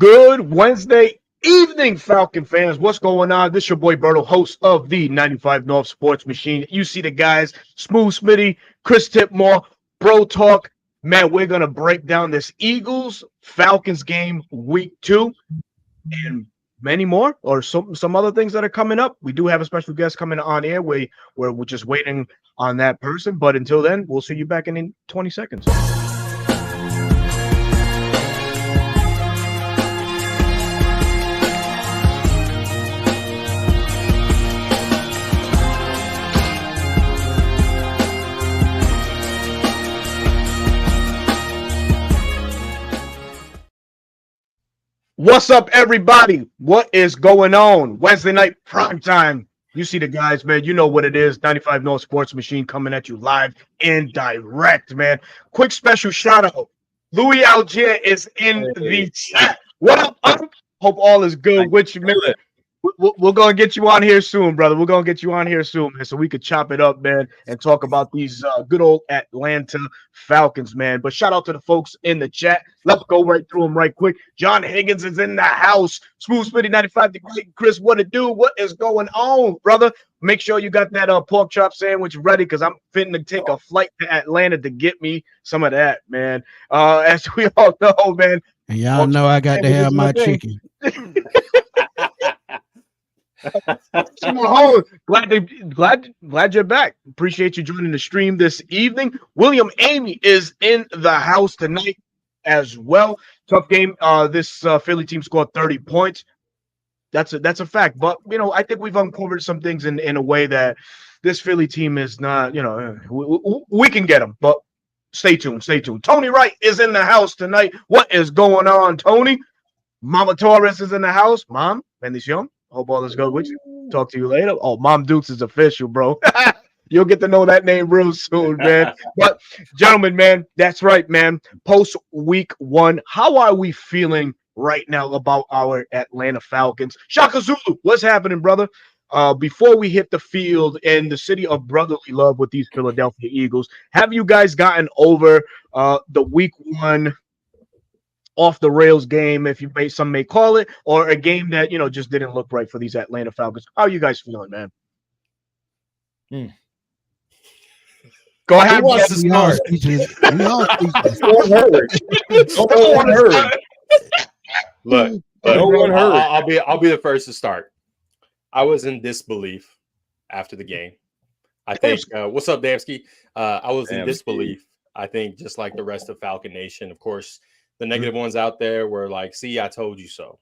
Good Wednesday evening, Falcon fans. What's going on? This is your boy Berto, host of the 95 North Sports Machine. You see the guys, Smooth Smitty, Chris Tipmore, Bro Talk. Man, we're going to break down this Eagles-Falcons game week 2 and many more, or some other things that are coming up. We do have a special guest coming on air. We're just waiting on that person. But until then, we'll see you back in 20 seconds. What's up, everybody? What is going on? Wednesday night prime time. You see the guys, man. You know what it is. 95 North Sports Machine coming at you live and direct, man. Quick special shout out. Louis Algier is in the chat. What up, Unc? Hope all is good with you, man. We're going to get you on here soon, brother. We're going to get you on here soon, man, so we could chop it up, man, and talk about these good old Atlanta Falcons, man. But shout out to the folks in the chat. Let's go right through them right quick. John Higgins is in the house. Smooth Smitty 95 degree. Chris, what it do? What is going on, brother? Make sure you got that pork chop sandwich ready because I'm fitting to take a flight to Atlanta to get me some of that, man. As we all know, man. And y'all know I got to have my chicken. Symone, glad you're back. Appreciate you joining the stream this evening. William Amy is in the house tonight as well. Tough game. This Philly team scored 30 points. That's a fact. But I think we've uncovered some things in a way that this Philly team is not. We can get them, but stay tuned. Stay tuned. Tony Wright is in the house tonight. What is going on, Tony? Mama Torres is in the house. Mom, bendición. Hope all is good with you. Talk to you later. Oh, Mom Dukes is official, bro. You'll get to know that name real soon, man. But, gentlemen, man, that's right, man. Post week 1, how are we feeling right now about our Atlanta Falcons? Shaka Zulu, what's happening, brother? Before we hit the field in the city of brotherly love with these Philadelphia Eagles, have you guys gotten over the week 1 off the rails game, if some may call it, or a game that just didn't look right for these Atlanta Falcons? How are you guys feeling, man? Go ahead. Who wants to start? Look, I'll be the first to start. I was in disbelief after the game. I think. What's up, Damsky? I was in disbelief. I think just like the rest of Falcon Nation, of course. The negative ones out there were like, see, I told you so.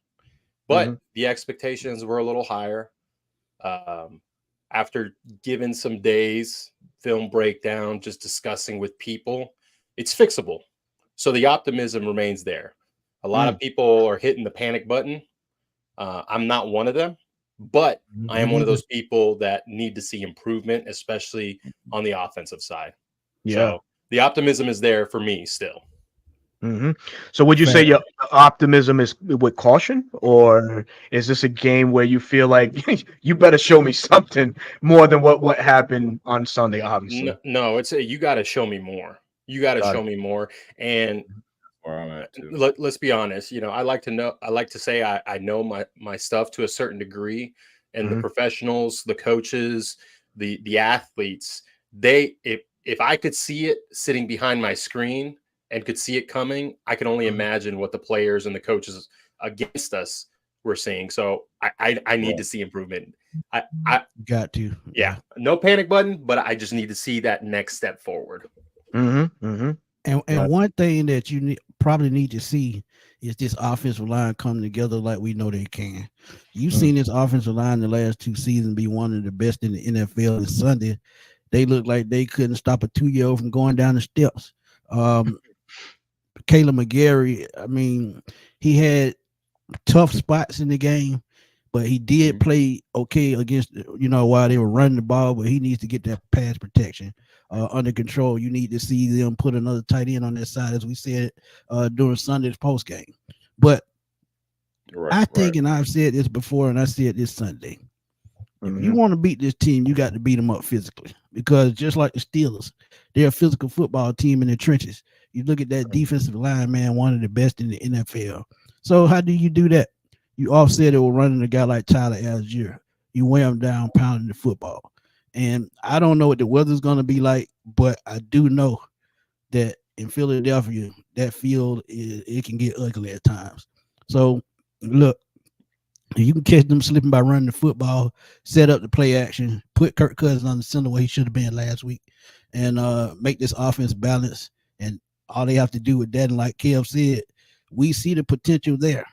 But the expectations were a little higher. After giving some days, film breakdown, just discussing with people, it's fixable. So the optimism remains there. A lot of people are hitting the panic button. I'm not one of them, but I am one of those people that need to see improvement, especially on the offensive side. Yeah. So the optimism is there for me still. So would you say your optimism is with caution, or is this a game where you feel like you better show me something more than what happened on Sunday? Obviously, no, it's you got to show me more. You got to show me more. And where I'm at too. Let's be honest. I like to say I know my stuff to a certain degree, and the professionals, the coaches, the athletes, if I could see it sitting behind my screen and could see it coming, I can only imagine what the players and the coaches against us were seeing. So I need to see improvement. I got to. Yeah. No panic button, but I just need to see that next step forward. And one thing that you probably need to see is this offensive line coming together like we know they can. You've seen this offensive line the last 2 seasons be one of the best in the NFL. And Sunday, they looked like they couldn't stop a 2-year-old from going down the steps. Caleb McGarry, I mean, he had tough spots in the game, but he did play okay against, while they were running the ball, but he needs to get that pass protection under control. You need to see them put another tight end on that side, as we said during Sunday's post game. But I think, and I've said this before, and I said this Sunday, if you want to beat this team, you got to beat them up physically, because just like the Steelers, they're a physical football team in the trenches. You look at that defensive line, man, one of the best in the NFL. So how do you do that? You offset it with running a guy like Tyler Algier. You wear him down, pounding the football. And I don't know what the weather's going to be like, but I do know that in Philadelphia, that field it can get ugly at times. So look, you can catch them slipping by running the football, set up the play action, put Kirk Cousins on the center where he should have been last week, and make this offense balance. And all they have to do with that, and like Kev said, we see the potential there.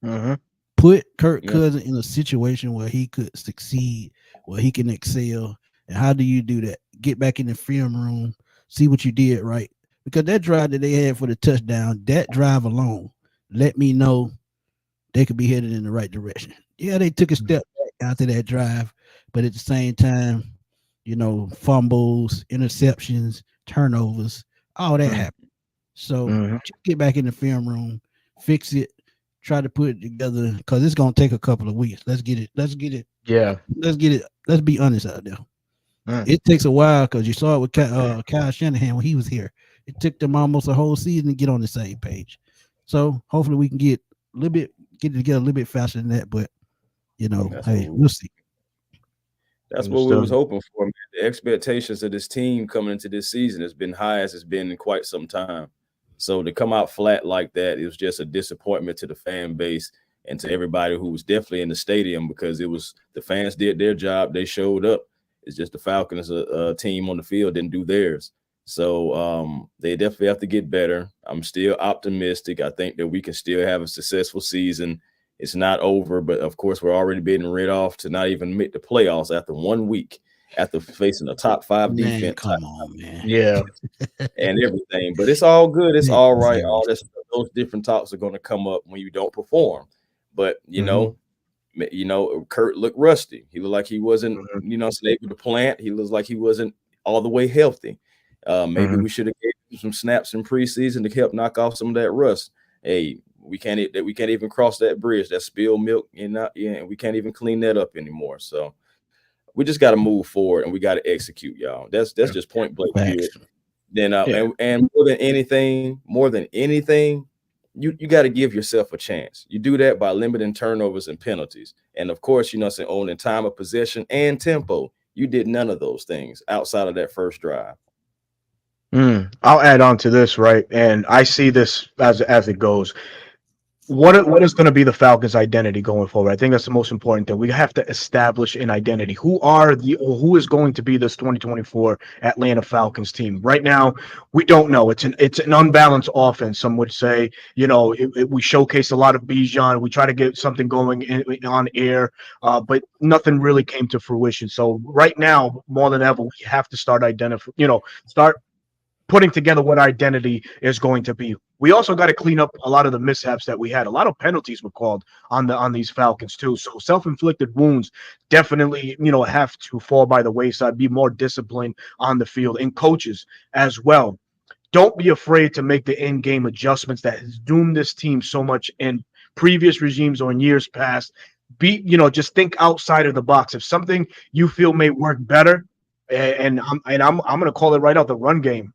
Mm-hmm. Put Kirk Cousins in a situation where he could succeed, where he can excel. And how do you do that? Get back in the film room, see what you did right. Because that drive that they had for the touchdown, that drive alone, let me know they could be headed in the right direction. Yeah, they took a step back after that drive, but at the same time, fumbles, interceptions, turnovers, all that happened. So just get back in the film room, fix it, try to put it together because it's gonna take a couple of weeks. Let's get it. Yeah. Let's be honest out there. It takes a while because you saw it with Kyle Shanahan when he was here. It took them almost a whole season to get on the same page. So hopefully we can get it together a little bit faster than that. But we'll see. That's what we was hoping for, man. The expectations of this team coming into this season has been high as it's been in quite some time. So to come out flat like that, it was just a disappointment to the fan base and to everybody who was definitely in the stadium because the fans did their job. They showed up. It's just the Falcons team on the field didn't do theirs. So they definitely have to get better. I'm still optimistic. I think that we can still have a successful season. It's not over, but of course we're already being rid off to not even make the playoffs after 1 week after facing a top 5 defense. Come on, man. Yeah. And everything. But it's all good. It's all right. All this, those different talks are going to come up when you don't perform. But Kurt looked rusty. He looked like he wasn't, able to plant. He looks like he wasn't all the way healthy. Maybe we should have given him some snaps in preseason to help knock off some of that rust. Hey, we can't even cross that bridge, that spilled milk, and we can't even clean that up anymore. So we just got to move forward and we got to execute, y'all. That's just point blank period. Then and more than anything, you got to give yourself a chance. You do that by limiting turnovers and penalties. And of course, owning time of possession and tempo. You did none of those things outside of that first drive. I'll add on to this, right? And I see this as it goes. What is going to be the Falcons' identity going forward? I think that's the most important thing. We have to establish an identity. Who is going to be this 2024 Atlanta Falcons team? Right now, we don't know. It's an unbalanced offense. Some would say, we showcase a lot of Bijan. We try to get something going on air, but nothing really came to fruition. So right now, more than ever, we have to start start putting together what our identity is going to be. We also got to clean up a lot of the mishaps that we had. A lot of penalties were called on these Falcons too. So self-inflicted wounds definitely, have to fall by the wayside, be more disciplined on the field, and coaches as well. Don't be afraid to make the in-game adjustments that has doomed this team so much in previous regimes or in years past. Just think outside of the box. If something you feel may work better, and I'm going to call it right out, the run game.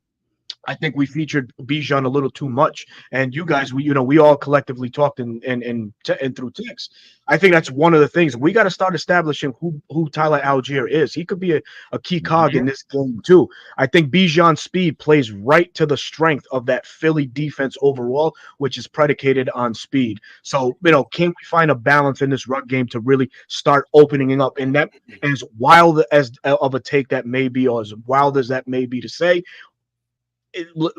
I think we featured Bijan a little too much, and you guys, we all collectively talked and through text. I think that's one of the things we got to start establishing who Tyler Algier is. He could be a key cog in this game too. I think Bijan's speed plays right to the strength of that Philly defense overall, which is predicated on speed. So can we find a balance in this run game to really start opening up? And that, as wild as of a take that may be, or as wild as that may be to say.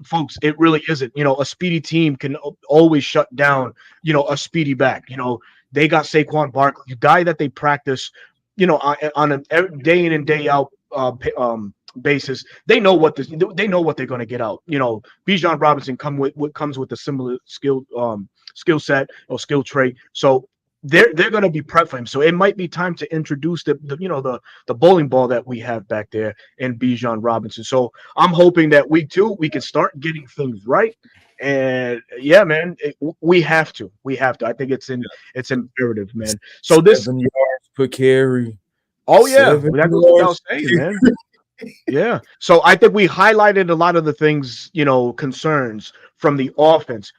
Folks, it really isn't. A speedy team can always shut down, a speedy back. They got Saquon Barkley, a guy that they practice, on a day in and day out basis. They know what they're going to get out. Bijan Robinson comes with a similar skill set or skill trait. So they're going to be prepped for him. So it might be time to introduce the bowling ball that we have back there in Bijan Robinson. So I'm hoping that week 2 we can start getting things right. And yeah, man, we have to. I think it's imperative, man. So 7 yards per carry. Oh yeah, that goes without saying, man. Yeah. So I think we highlighted a lot of the things, concerns from the offense.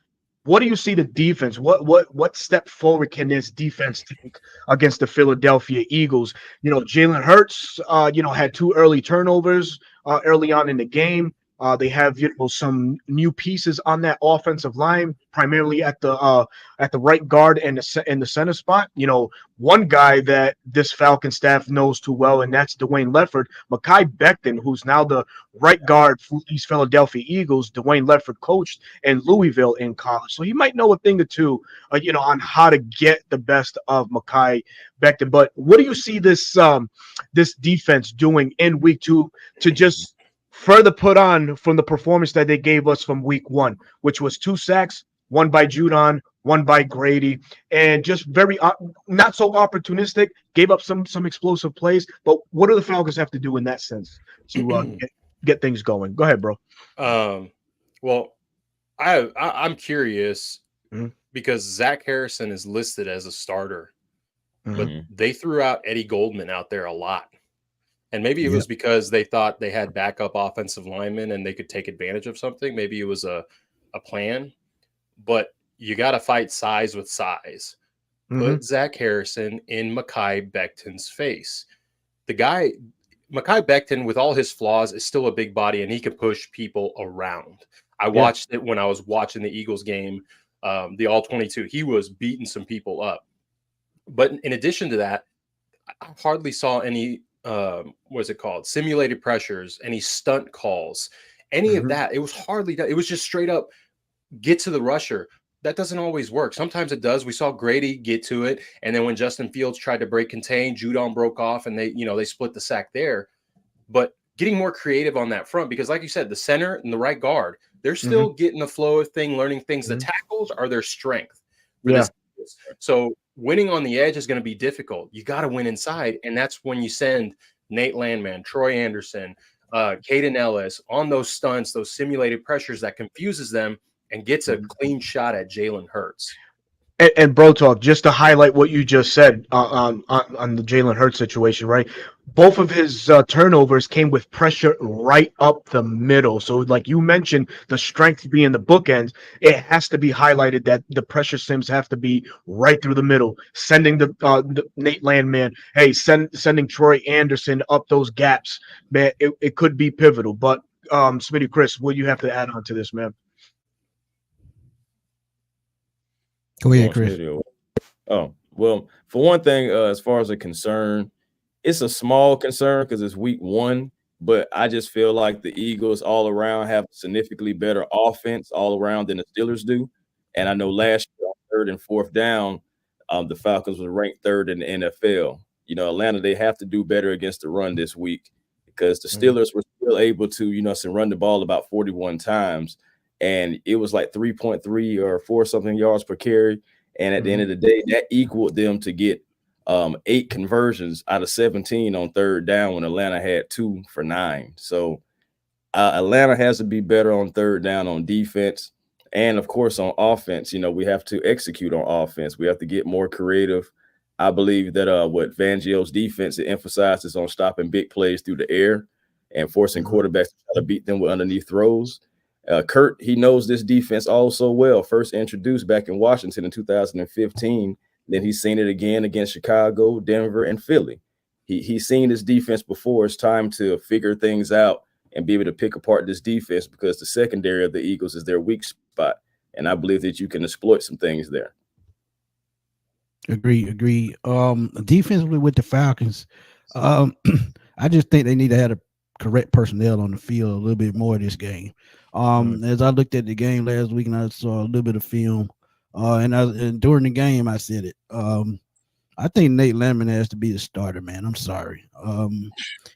What do you see the defense? What step forward can this defense take against the Philadelphia Eagles? Jalen Hurts, had 2 early turnovers early on in the game. They have some new pieces on that offensive line, primarily at the right guard and the center spot. One guy that this Falcon staff knows too well, and that's Dwayne Ledford. Mekhi Becton, who's now the right guard for these Philadelphia Eagles. Dwayne Ledford coached in Louisville in college, so he might know a thing or two, on how to get the best of Mekhi Becton. But what do you see this defense doing in week 2 to just further put on from the performance that they gave us from week 1, which was 2 sacks, one by Judon, one by Grady, and just very not so opportunistic, gave up some explosive plays. But what do the Falcons have to do in that sense to get things going? Go ahead, bro. Well, I'm curious because Zach Harrison is listed as a starter, but they threw out Eddie Goldman out there a lot. And maybe it was because they thought they had backup offensive linemen and they could take advantage of something. Maybe it was a plan, but you got to fight size with size. Put Zach Harrison in Mekhi Becton's face. The guy, Mekhi Becton, with all his flaws, is still a big body and he can push people around. I watched it when I was watching the Eagles game, the All-22. He was beating some people up. But in addition to that, I hardly saw any what's it called? Simulated pressures, any stunt calls, any of that. It was hardly done. It was just straight up get to the rusher. That doesn't always work. Sometimes it does. We saw Grady get to it. And then when Justin Fields tried to break contain, Judon broke off and they split the sack there. But getting more creative on that front, because like you said, the center and the right guard, they're still getting the flow of thing, learning things. The tackles are their strength. So winning on the edge is going to be difficult. You got to win inside. And that's when you send Nate Landman, Troy Anderson, Caden Ellis on those stunts, those simulated pressures that confuses them and gets a clean shot at Jalen Hurts. And Bro Talk, just to highlight what you just said on the Jalen Hurts situation, right? Both of his turnovers came with pressure right up the middle. So like you mentioned, the strength being the bookends, it has to be highlighted that the pressure sims have to be right through the middle, sending the Nate Landman, hey, sending Troy Anderson up those gaps, man, it could be pivotal. But Smitty, Chris, what do you have to add on to this, man? Go ahead, Chris. Oh, well, for one thing, as far as a concern, it's a small concern because it's week 1, but I just feel like the Eagles all around have significantly better offense all around than the Steelers do. And I know last year on 3rd and 4th down, the Falcons were ranked 3rd in the NFL. Atlanta, they have to do better against the run this week because the Steelers were still able to, run the ball about 41 times. And it was like 3.3 or 4 something yards per carry. And at the end of the day, that equaled them to get 8 conversions out of 17 on 3rd down when Atlanta had 2 for 9. So Atlanta has to be better on 3rd down on defense. And, of course, on offense, we have to execute on offense. We have to get more creative. I believe that what Fangio's defense emphasizes on stopping big plays through the air and forcing quarterbacks to try to beat them with underneath throws. Kurt, he knows this defense all so well. First introduced back in Washington in 2015. Then he's seen it again against Chicago, Denver, and Philly. He's seen this defense before. It's time to figure things out and be able to pick apart this defense because the secondary of the Eagles is their weak spot. And I believe that you can exploit some things there. Agree. Defensively with the Falcons, I just think they need to have the correct personnel on the field a little bit more this game. As I looked at the game last week and I saw a little bit of film, and during the game I said it. I think Nate Landman has to be the starter, man. I'm sorry.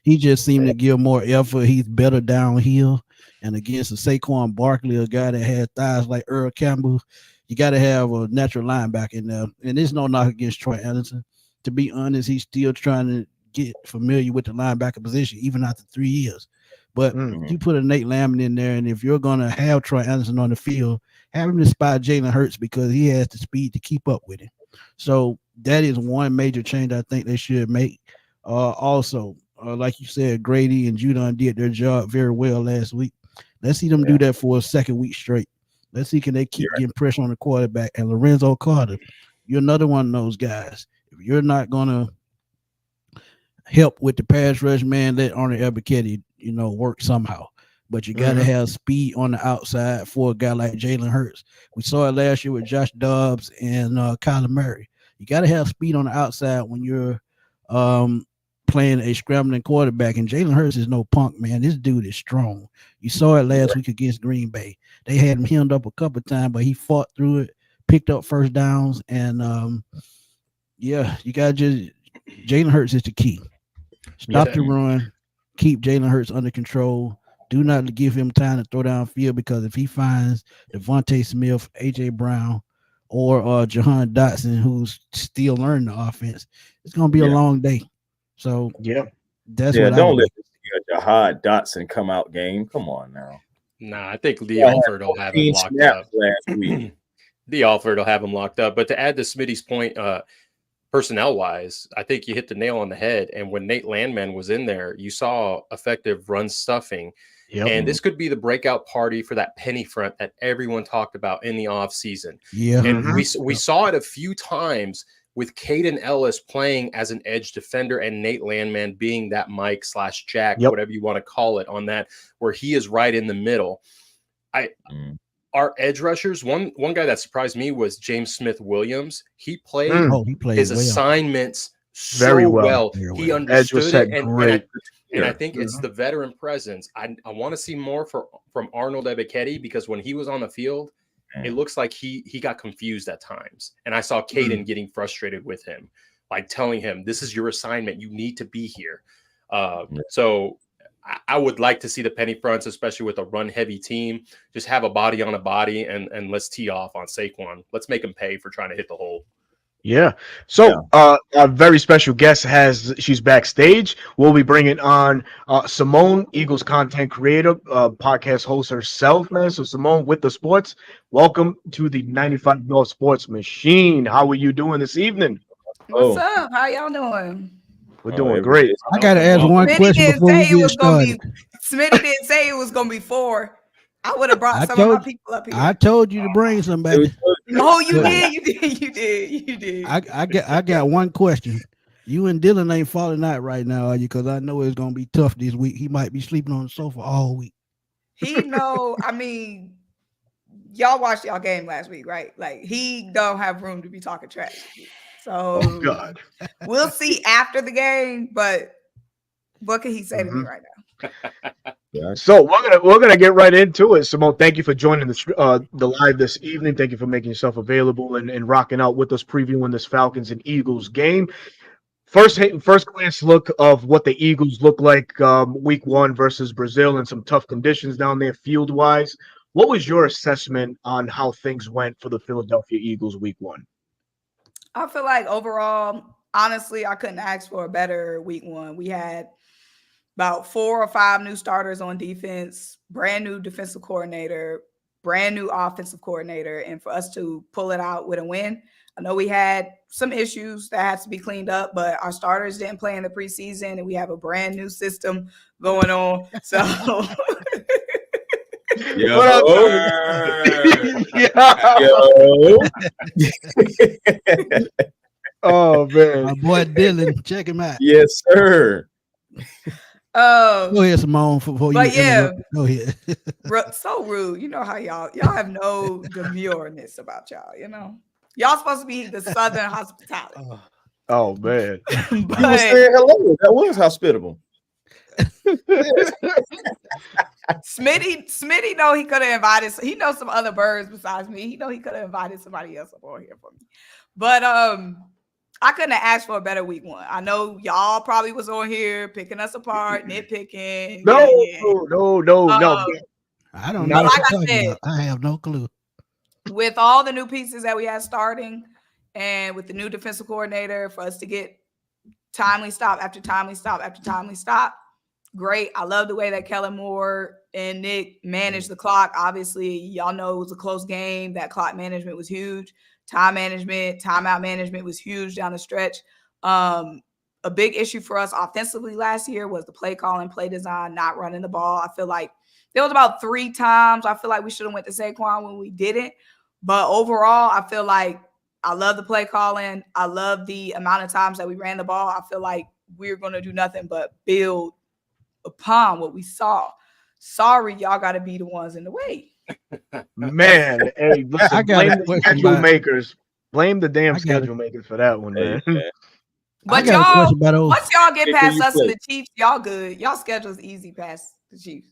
He just seemed to give more effort. He's better downhill. And against a Saquon Barkley, a guy that had thighs like Earl Campbell, you got to have a natural linebacker in there. And there's no knock against Troy Anderson. To be honest, he's still trying to get familiar with the linebacker position, even after 3 years. But you put a Nate Landman in there, and if you're going to have Troy Anderson on the field, have him to spot Jalen Hurts because he has the speed to keep up with him. So that is one major change I think they should make. Also, like you said, Grady and Judon did their job very well last week. Let's see them do that for a second week straight Let's see, can they keep getting pressure on the quarterback? And Lorenzo Carter, you're another one of those guys. If you're not gonna help with the pass rush, man, let Arnold Ebiketie, work somehow. But you got to have speed on the outside for a guy like Jalen Hurts. We saw it last year with Josh Dobbs and Kyler Murray. You got to have speed on the outside when you're playing a scrambling quarterback. And Jalen Hurts is no punk, man. This dude is strong. You saw it last week against Green Bay. They had him hemmed up a couple of times, but he fought through it, picked up first downs, and you got to Jalen Hurts is the key. Stop the run, keep Jalen Hurts under control. Do not give him time to throw downfield, because if he finds Devontae Smith, A.J. Brown, or Jahan Dotson, who's still learning the offense, it's going to be a long day. So, that's what don't let this Jahan Dotson come out game. Come on now. Nah, I think Lee Alford will have him locked up. Last week. Lee Alford will have him locked up. But to add to Smitty's point, personnel-wise, I think you hit the nail on the head. And when Nate Landman was in there, you saw effective run stuffing. Yep. And this could be the breakout party for that penny front that everyone talked about in the offseason. Yeah. And we saw it a few times with Caden Ellis playing as an edge defender and Nate Landman being that Mike/Jack, whatever you want to call it, on that, where he is right in the middle. Our edge rushers, one guy that surprised me was James Smith-Williams. He played his assignments so well. He understood it. And I think it's the veteran presence. I want to see more from Arnold Ebiketie, because when he was on the field, it looks like he got confused at times. And I saw Caden getting frustrated with him, like telling him, this is your assignment. You need to be here. So I would like to see the penny fronts, especially with a run-heavy team, just have a body on a body, and let's tee off on Saquon. Let's make him pay for trying to hit the hole. Yeah. So a very special guest she's backstage. We'll be bringing on Symone, Eagles content creator, podcast host herself, man. So Symone with the sports. Welcome to the 95 North Sports Machine. How are you doing this evening? What's up? How y'all doing? We're doing great. I got to ask one question before we get started. Smitty didn't say it was going to be 4. I would have brought some of my people up here. I told you to bring somebody. No, you did. I got one question. You and Dylan ain't falling out right now, are you? Because I know it's gonna be tough this week. He might be sleeping on the sofa all week. I mean, y'all watched y'all game last week, right? Like, he don't have room to be talking trash. So God. We'll see after the game, but what can he say to me right now? So we're gonna get right into it. Symone, thank you for joining the live this evening. Thank you for making yourself available and rocking out with us, previewing this Falcons and Eagles game. First glance look of what the Eagles look like week 1 versus Brazil, and some tough conditions down there field wise. What was your assessment on how things went for the Philadelphia Eagles week 1? I feel like overall, honestly, I couldn't ask for a better week 1. We had about 4 or 5 new starters on defense, brand new defensive coordinator, brand new offensive coordinator. And for us to pull it out with a win, I know we had some issues that had to be cleaned up, but our starters didn't play in the preseason, and we have a brand new system going on. So Oh man. My boy Dylan, check him out. Yes, sir. Go ahead, Symone. Go ahead. So rude. You know how y'all have no demureness about y'all. Y'all supposed to be the Southern hospitality. Oh man. You were saying hello. That was hospitable. Smitty know he could have invited. He knows some other birds besides me. He know he could have invited somebody else up on here for me. But I couldn't have asked for a better week 1. I know y'all probably was on here picking us apart, nitpicking. No. I don't know. Like I said, I have no clue. With all the new pieces that we had starting, and with the new defensive coordinator, for us to get timely stop after timely stop after timely stop, great. I love the way that Kellen Moore and Nick managed the clock. Obviously, y'all know it was a close game. That clock management was huge. Time management, timeout management was huge down the stretch. A big issue for us offensively last year was the play calling, play design, not running the ball. I feel like there was about 3 times I feel like we should have went to Saquon when we didn't. But overall, I feel like I love the play calling. I love the amount of times that we ran the ball. I feel like we're going to do nothing but build upon what we saw. Sorry, y'all got to be the ones in the way. Man, hey, listen, I got blame a the question schedule about- makers. Blame the damn I got schedule makers for that one, man. Hey, man. But I got a y'all, question about those. once y'all get Hey, past you us and play? the Chiefs, y'all good. Y'all schedule's easy past the Chiefs.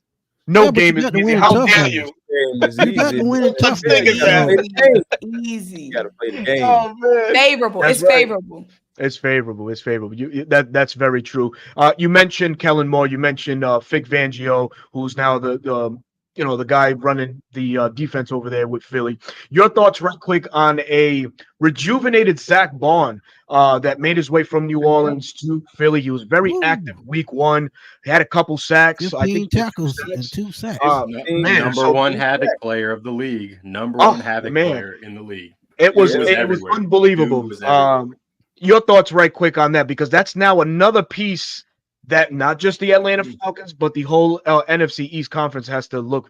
No Yeah, but game you is got to easy. win How tough dare ones. you? Game is You got easy. to win in tough Let's think ones. of that. So, Easy. You got to play the game. Oh man, Favorable. That's It's right. favorable. It's favorable. It's favorable. That's very true. You mentioned Kellen Moore. You mentioned Vic Fangio, who's now the guy running the defense over there with Philly. Your thoughts, right quick, on a rejuvenated Zach Bond that made his way from New Orleans to Philly. He was very Woo. active week 1. He had a couple sacks. I 15 think he had 2 tackles sacks. and 2 sacks. Man, Number so- one havoc player of the league. Number Oh, one havoc man. player in the league. It was He was it was everywhere. unbelievable. Dude was everywhere. Your thoughts, right quick, on that, because that's now another piece that not just the Atlanta Falcons, but the whole NFC East Conference has to look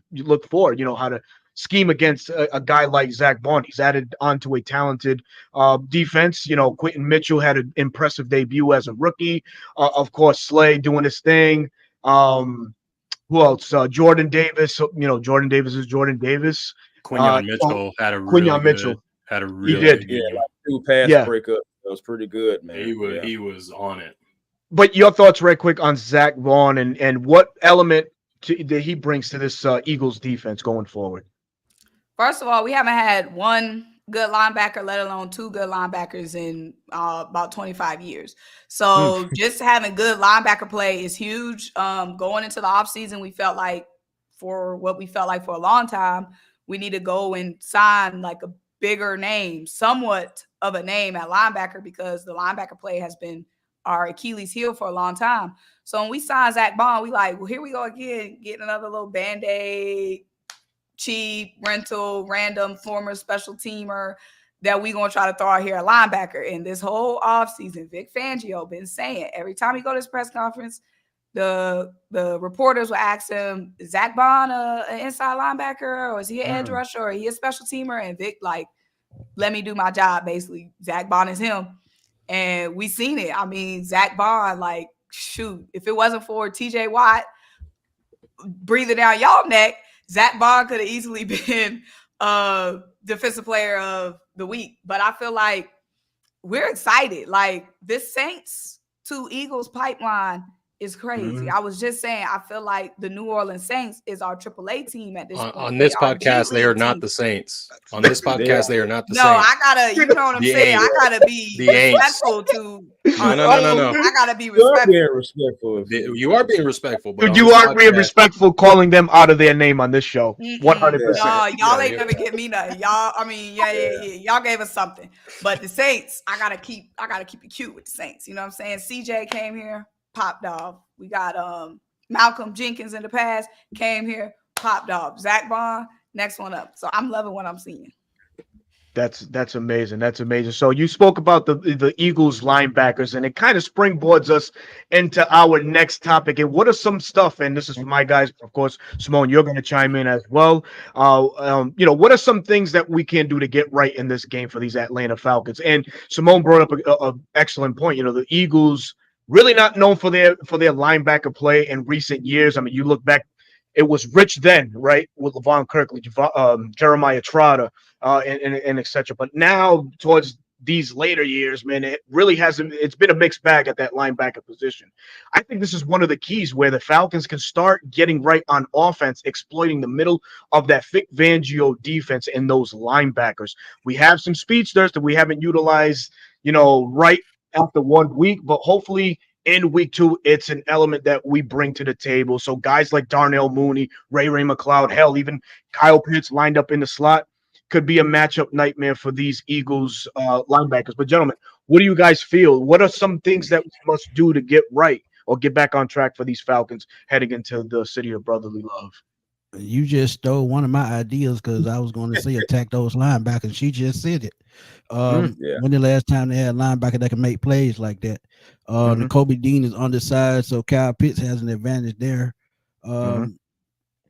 for. How to scheme against a guy like Zach Bond. He's added onto a talented defense. Quentin Mitchell had an impressive debut as a rookie. Of course, Slay doing his thing. Who else? Jordan Davis. Jordan Davis is Jordan Davis. Quinyon Mitchell had a Quinyon Mitchell. really did. good game. Yeah, like 2 pass Yeah. breakups. That was pretty good, man. He was on it. But your thoughts, right quick, on Zach Vaughn and what element that he brings to this Eagles defense going forward? First of all, we haven't had one good linebacker, let alone 2 good linebackers in about 25 years. So just having good linebacker play is huge. Going into the offseason, we felt like for a long time, we need to go and sign like a bigger name, somewhat of a name at linebacker, because the linebacker play has been our Achilles heel for a long time. So when we signed Zach Bond, we like, well, here we go again, getting another little Band-Aid, cheap, rental, random, former special teamer that we gonna try to throw out here at linebacker. And this whole offseason, Vic Fangio been saying every time he go to this press conference, the reporters will ask him, is Zach Bond an inside linebacker, or is he an edge rusher, or is he a special teamer? And Vic like, let me do my job, basically. Zach Bond is him. And we seen it. I mean, Zach Bond, like, shoot, if it wasn't for TJ Watt breathing down y'all neck, Zach Bond could have easily been defensive player of the week. But I feel like we're excited. Like, this Saints to Eagles pipeline is crazy. I was just saying, I feel like the New Orleans Saints is our AAA team at this point. On this podcast, they are not the Saints. On this podcast, they are not the Saints. I gotta, you know what I'm saying? I gotta be respectful to. No. I gotta be You are respectful. being respectful. You are being respectful. But You are being respectful calling them out of their name on this show. 100%. No, y'all ain't gonna get me nothing. Y'all, I mean, yeah. Y'all gave us something. But the Saints, I gotta keep it cute with the Saints. You know what I'm saying? CJ came here, popped off. We got Malcolm Jenkins in the past, came here, popped off. Zach Bond, next one up. So I'm loving what I'm seeing. That's amazing. That's amazing. So you spoke about the Eagles linebackers, and it kind of springboards us into our next topic. And what are some stuff? And this is for my guys, of course. Symone, you're going to chime in as well. What are some things that we can do to get right in this game for these Atlanta Falcons? And Symone brought up a excellent point. The Eagles really not known for their linebacker play in recent years. I mean, you look back, it was rich then, right, with Levon Kirkley, Jeremiah Trotter, and etc. But now, towards these later years, man, it really hasn't. It's been a mixed bag at that linebacker position. I think this is one of the keys where the Falcons can start getting right on offense, exploiting the middle of that Vic Fangio defense and those linebackers. We have some speedsters that we haven't utilized, right after 1 week, but hopefully in week 2, it's an element that we bring to the table. So guys like Darnell Mooney, Ray McLeod, hell, even Kyle Pitts lined up in the slot could be a matchup nightmare for these Eagles linebackers. But gentlemen, what do you guys feel? What are some things that we must do to get right or get back on track for these Falcons heading into the city of brotherly love? You just stole one of my ideas, because I was going to say attack those linebackers. She just said it. When the last time they had a linebacker that can make plays like that? Kobe Dean is undersized, so Kyle Pitts has an advantage there.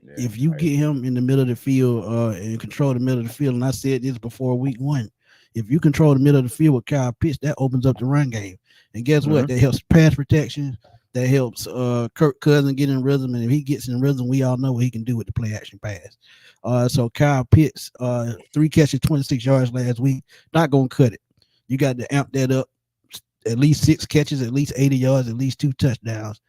Yeah, if you get him in the middle of the field and control the middle of the field, and I said this before week 1, if you control the middle of the field with Kyle Pitts, that opens up the run game. And guess what? That helps pass protection. That helps Kirk Cousins get in rhythm. And if he gets in rhythm, we all know what he can do with the play action pass. So Kyle Pitts, 3 catches, 26 yards last week. Not going to cut it. You got to amp that up. At least 6 catches, at least 80 yards, at least 2 touchdowns.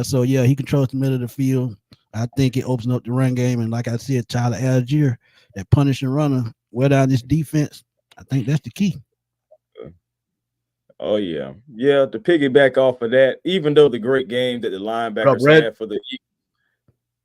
So, yeah, he controls the middle of the field. I think it opens up the run game. And like I said, Tyler Algier, that punishing runner, wear down this defense. I think that's the key. Oh, yeah. Yeah, to piggyback off of that, even though the great game that the linebackers had for the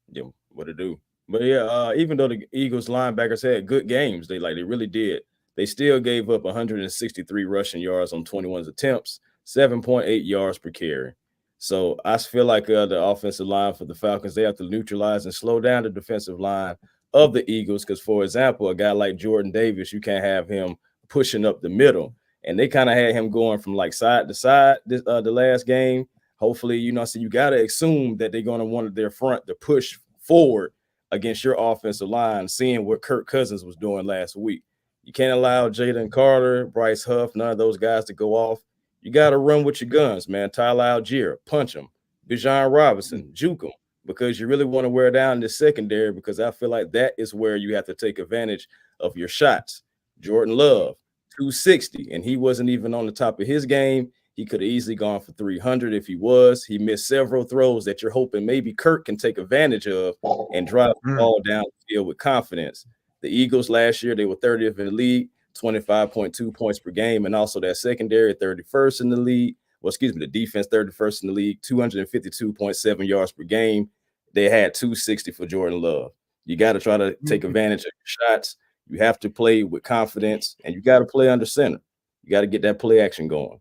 Eagles, what to do. But, yeah, even though the Eagles linebackers had good games, they really did, they still gave up 163 rushing yards on 21 attempts, 7.8 yards per carry. So I feel like the offensive line for the Falcons, they have to neutralize and slow down the defensive line of the Eagles because, for example, a guy like Jordan Davis, you can't have him pushing up the middle. And they kind of had him going from like side to side the last game. Hopefully, so you got to assume that they're going to want their front to push forward against your offensive line, seeing what Kirk Cousins was doing last week. You can't allow Jalen Carter, Bryce Huff, none of those guys to go off. You got to run with your guns, man. Tyler Algier, punch him. Bijan Robinson, juke him, because you really want to wear down this secondary, because I feel like that is where you have to take advantage of your shots. Jordan Love, 260, and he wasn't even on the top of his game. He could have easily gone for 300 if he was. He missed several throws that you're hoping maybe Kirk can take advantage of and drive the ball down the field with confidence. The Eagles last year, they were 30th in the league, 25.2 points per game, and also that secondary, 31st in the league. Well, excuse me, the defense, 31st in the league, 252.7 yards per game. They had 260 for Jordan Love. You got to try to take advantage of your shots. You have to play with confidence, and you got to play under center. You got to get that play action going.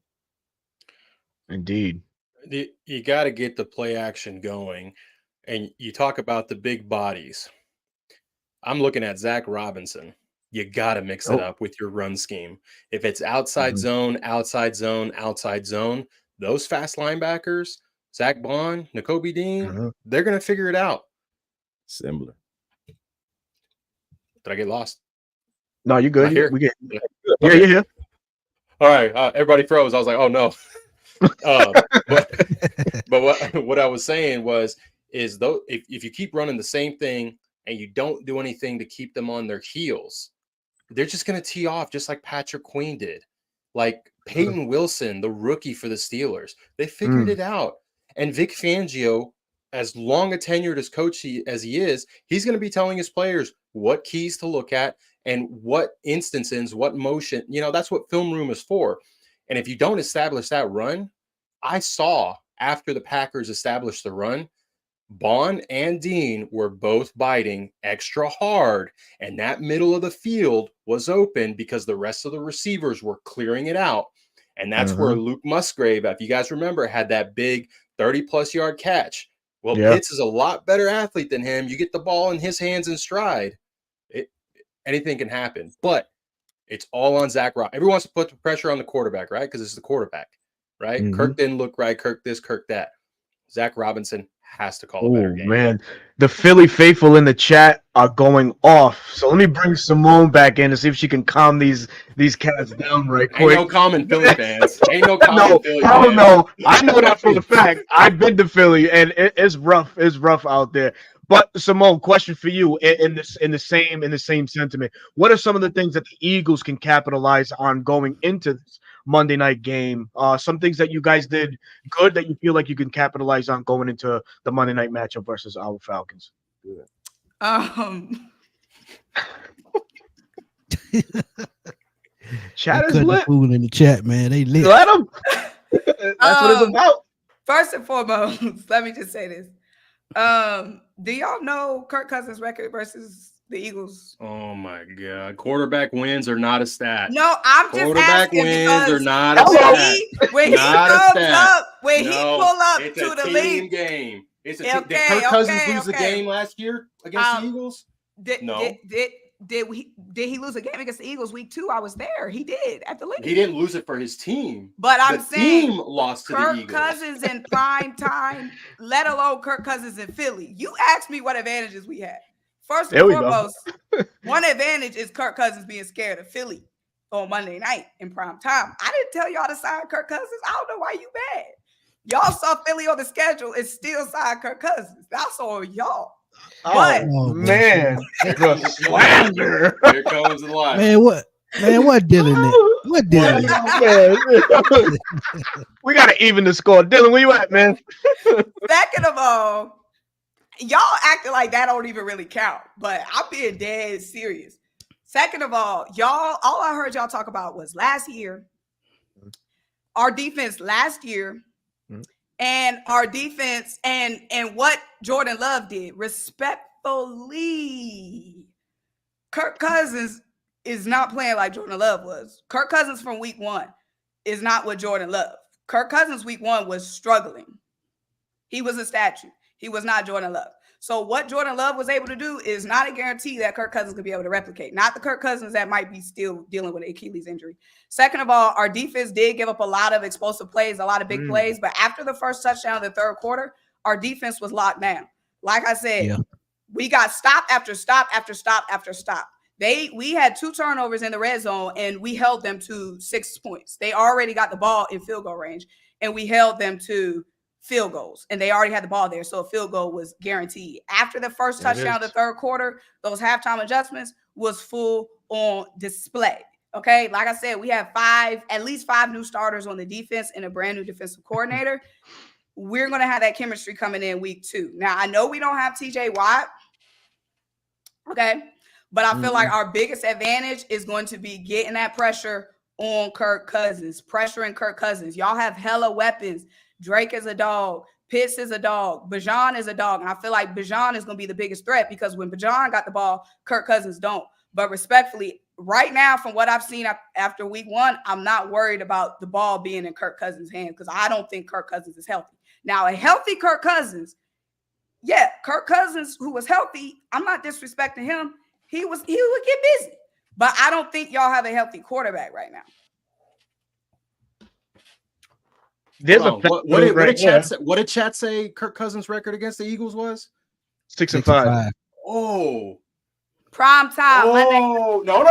Indeed. You got to get the play action going, and you talk about the big bodies. I'm looking at Zach Robinson. You got to mix it up with your run scheme. If it's outside zone, outside zone, outside zone, those fast linebackers, Zach Bond, Nakobe Dean, they're going to figure it out. Similar. Did I get lost? No, you're good. Here? We get. Okay. Yeah, yeah. All right. Everybody froze. I was like, oh, no. But what I was saying is though, if you keep running the same thing and you don't do anything to keep them on their heels, they're just going to tee off just like Patrick Queen did. Like Peyton Wilson, the rookie for the Steelers, they figured it out. And Vic Fangio, as long a tenured as coach as he is, he's going to be telling his players what keys to look at and what instances, what motion. That's what film room is for. And if you don't establish that run, I saw after the Packers established the run, Bond and Dean were both biting extra hard, and that middle of the field was open because the rest of the receivers were clearing it out. And that's where Luke Musgrave, if you guys remember, had that big 30-plus yard catch. Well, Pitts is a lot better athlete than him. You get the ball in his hands in stride, anything can happen. But it's all on Zach Robinson. Everyone wants to put the pressure on the quarterback, right? Because it's the quarterback, right? Kirk didn't look right. Kirk this, Kirk that. Zach Robinson has to call a better game. Man, the Philly faithful in the chat are going off. So let me bring Symone back in to see if she can calm these cats down right quick. Ain't no common Philly fans. Ain't no common Philly fans. I don't know. I know that for the fact. I've been to Philly, and it's rough. It's rough out there. But Symone, question for you in the same sentiment. What are some of the things that the Eagles can capitalize on going into this Monday night game? Some things that you guys did good that you feel like you can capitalize on going into the Monday night matchup versus our Falcons. Chat is lit. Food in the chat, man. They lit. Let them. That's what it's about. First and foremost, let me just say this. Do y'all know Kirk Cousins' record versus the Eagles? Oh my God. Quarterback wins are not a stat. No, I'm just quarterback asking wins because are not a stat. When he pull up it's to a the team league game. It's a team. Did Kirk Cousins lose the game last year against the Eagles? Did did he lose a game against the Eagles week 2? I was there. He did at the league. He didn't lose it for his team. But I'm the saying team lost to the Kirk Eagles. Cousins in prime time, let alone Kirk Cousins in Philly. You asked me what advantages we had. First and foremost, one advantage is Kirk Cousins being scared of Philly on Monday night in prime time. I didn't tell y'all to sign Kirk Cousins. I don't know why you mad. Y'all saw Philly on the schedule and still signed Kirk Cousins. That's on y'all. Oh, man. The slander. Here comes the line. Man, what Dylan? What Dylan? We got to even the score. Dylan, where you at, man? Second of all, y'all acting like that don't even really count, but I'm being dead serious. Second of all I heard y'all talk about was last year, our defense last year, and our defense and what Jordan Love did. Respectfully, Kirk Cousins is not playing like Jordan Love was. Kirk Cousins from week 1 is not what Jordan Love. Kirk Cousins week 1 was struggling. He was a statue. He was not Jordan Love. So what Jordan Love was able to do is not a guarantee that Kirk Cousins could be able to replicate. Not the Kirk Cousins that might be still dealing with an Achilles injury. Second of all, our defense did give up a lot of explosive plays, a lot of big plays. But after the first touchdown in the third quarter, our defense was locked down. Like I said, we got stop after stop after stop after stop. We had 2 turnovers in the red zone, and we held them to 6 points. They already got the ball in field goal range, and we held them to field goals, and they already had the ball there, so a field goal was guaranteed. After the first touchdown of the third quarter, those halftime adjustments was full on display. Okay, like I said, we have at least five new starters on the defense and a brand new defensive coordinator. We're going to have that chemistry coming in week 2. Now, I know we don't have TJ Watt, okay, but I feel like our biggest advantage is going to be getting that pressure on Kirk Cousins, pressuring Kirk Cousins. Y'all have hella weapons. Drake is a dog. Pitts is a dog. Bijan is a dog. And I feel like Bijan is going to be the biggest threat because when Bijan got the ball, Kirk Cousins don't. But respectfully, right now, from what I've seen after week 1, I'm not worried about the ball being in Kirk Cousins' hands because I don't think Kirk Cousins is healthy. Now, a healthy Kirk Cousins, Kirk Cousins, who was healthy, I'm not disrespecting him. He would get busy. But I don't think y'all have a healthy quarterback right now. What did Chat say Kirk Cousins' record against the Eagles was? 6-5. Oh. Prime time. Oh, no.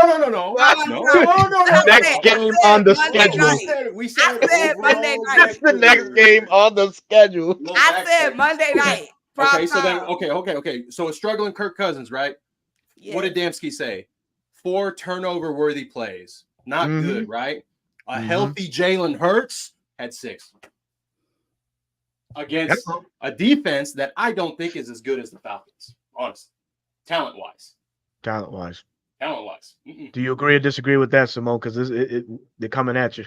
Next game on the schedule. We said Monday night. That's the next game on the schedule. I said Monday night. Okay, so then, okay. So a struggling Kirk Cousins, right? Yeah. What did Damsky say? 4 turnover-worthy plays. Not good, right? A healthy Jalen Hurts had 6 against a defense that I don't think is as good as the Falcons, honestly, talent-wise. Do you agree or disagree with that, Symone? Because they're coming at you.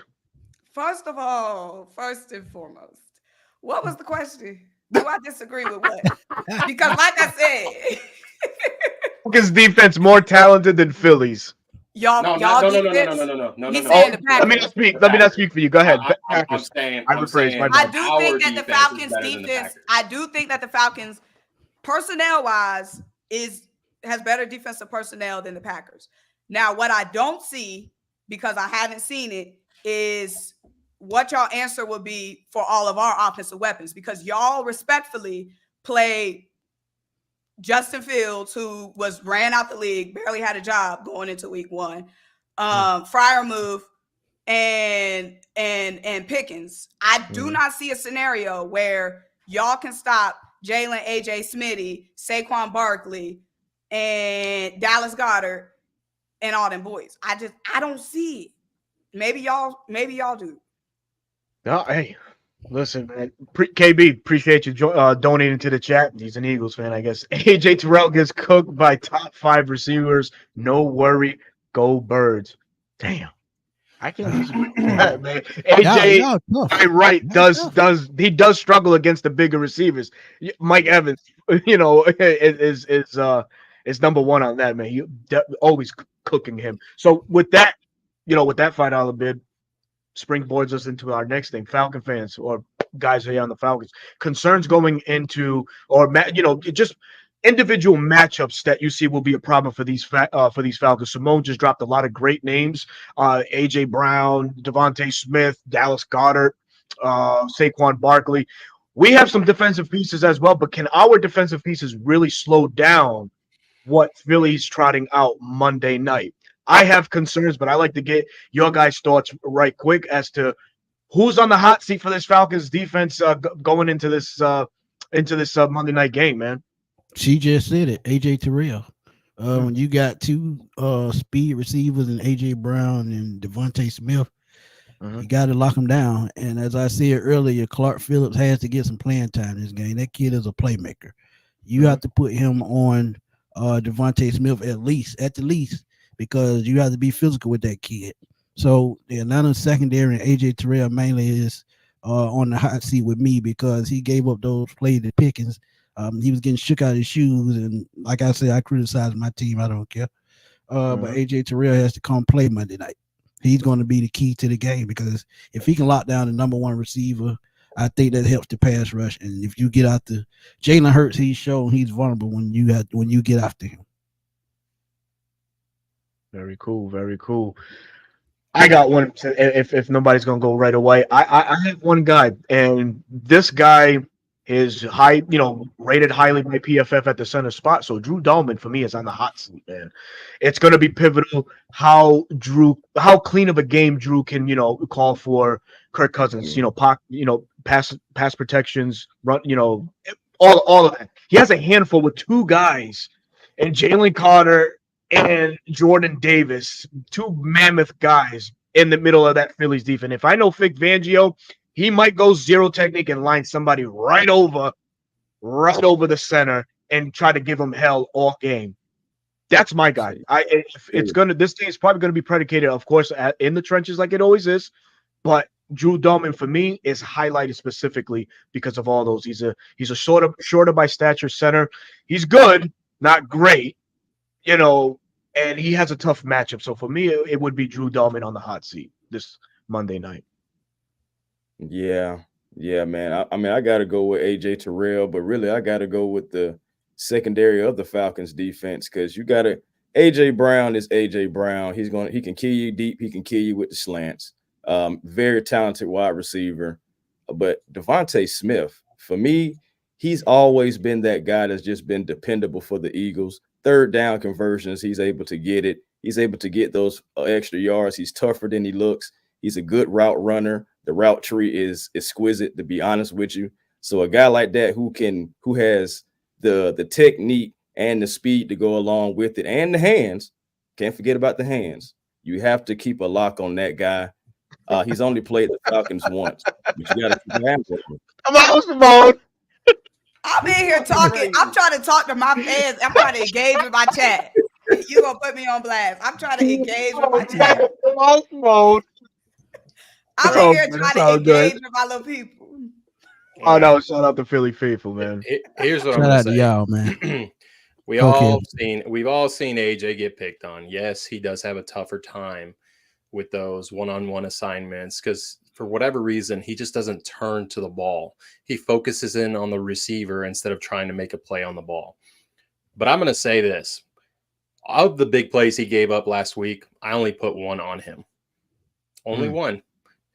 First and foremost, what was the question? Do I disagree with what? Because like I said, Falcons defense more talented than Philly's. No. He said the Packers. Let me not speak for you. Go ahead. I do think that the Falcons defense. I do think that the Falcons, personnel-wise, has better defensive personnel than the Packers. Now, what I don't see, because I haven't seen it, is what y'all answer will be for all of our offensive weapons. Because y'all respectfully play Justin Fields, who ran out the league, barely had a job going into week 1. Freiermuth and Pickens. I do not see a scenario where y'all can stop Jalen, AJ Smitty, Saquon Barkley, and Dallas Goedert and all them boys. I don't see it. Maybe y'all do. No, hey. Listen, man. KB, appreciate you donating to the chat. He's an Eagles fan, I guess. AJ Terrell gets cooked by top 5 receivers. No worry. Go Birds. Damn. I can disagree with that, man. AJ, he does struggle against the bigger receivers. Mike Evans, is number 1 on that, man. You always cooking him. So with that, with that $5 bid, springboards us into our next thing. Falcon fans or guys here on the Falcons, concerns going into, or just individual matchups that you see will be a problem for these Falcons. Symone just dropped a lot of great names: AJ Brown, Devontae Smith, Dallas Goedert, Saquon Barkley. We have some defensive pieces as well, but can our defensive pieces really slow down what Philly's trotting out Monday night? I have concerns, but I like to get your guys' thoughts right quick as to who's on the hot seat for this Falcons defense going into this Monday night game, man. She just said it, AJ Terrell. When you got two speed receivers and AJ Brown and Devontae Smith, you got to lock them down. And as I said earlier, Clark Phillips has to get some playing time in this game. That kid is a playmaker. You have to put him on Devontae Smith at the least, because you have to be physical with that kid. So the Atlanta secondary and AJ Terrell mainly is on the hot seat with me, because he gave up those plays to Pickens. He was getting shook out of his shoes, and like I said, I criticize my team. I don't care. But AJ Terrell has to come play Monday night. He's going to be the key to the game, because if he can lock down the number one receiver, I think that helps the pass rush. And if you get out the Jalen Hurts, he's shown he's vulnerable when you get after him. Very cool, very cool. I got one. If nobody's gonna go right away, I have one guy, and this guy is high, rated highly by PFF at the center spot. So Drew Dalman for me is on the hot seat, man. It's gonna be pivotal how clean of a game Drew can call for Kirk Cousins. Pass protections, run, all of that. He has a handful with two guys, and Jalen Carter and Jordan Davis, two mammoth guys in the middle of that Phillies defense. If I know Vic Fangio, he might go zero technique and line somebody right over the center and try to give him hell all game. That's my guy. This thing is probably gonna be predicated, of course, in the trenches like it always is, but Drew Dalman for me is highlighted specifically because of all those. He's a shorter by stature center. He's good, not great, and he has a tough matchup. So for me, it would be Drew Dalman on the hot seat this Monday night. Yeah, man. I mean, I got to go with AJ Terrell, but really, I got to go with the secondary of the Falcons defense, because you got to. AJ Brown is AJ Brown. He can kill you deep. He can kill you with the slants. Very talented wide receiver. But Devontae Smith, for me, he's always been that guy that's just been dependable for the Eagles. Third down conversions, he's able to get it. He's able to get those extra yards. He's tougher than he looks. He's a good route runner. The route tree is exquisite, to be honest with you. So a guy like that who has the technique and the speed to go along with it, and the hands, can't forget about the hands. You have to keep a lock on that guy. He's only played the Falcons once, but you got to keep your hands open. Come on, Symone. I'm in here talking. I'm trying to talk to my fans. I'm trying to engage with my chat. You gonna put me on blast? I'm trying to engage with my chat. Come on, Symone. I'm in here trying to engage with my little people. Oh no! Shout out to Philly faithful, man. Here's what Shout I'm out gonna to say. y'all, man. We've all seen AJ get picked on. Yes, he does have a tougher time with those one-on-one assignments, because for whatever reason, he just doesn't turn to the ball. He focuses in on the receiver instead of trying to make a play on the ball. But I'm going to say this. Of the big plays he gave up last week, I only put one on him. Only one.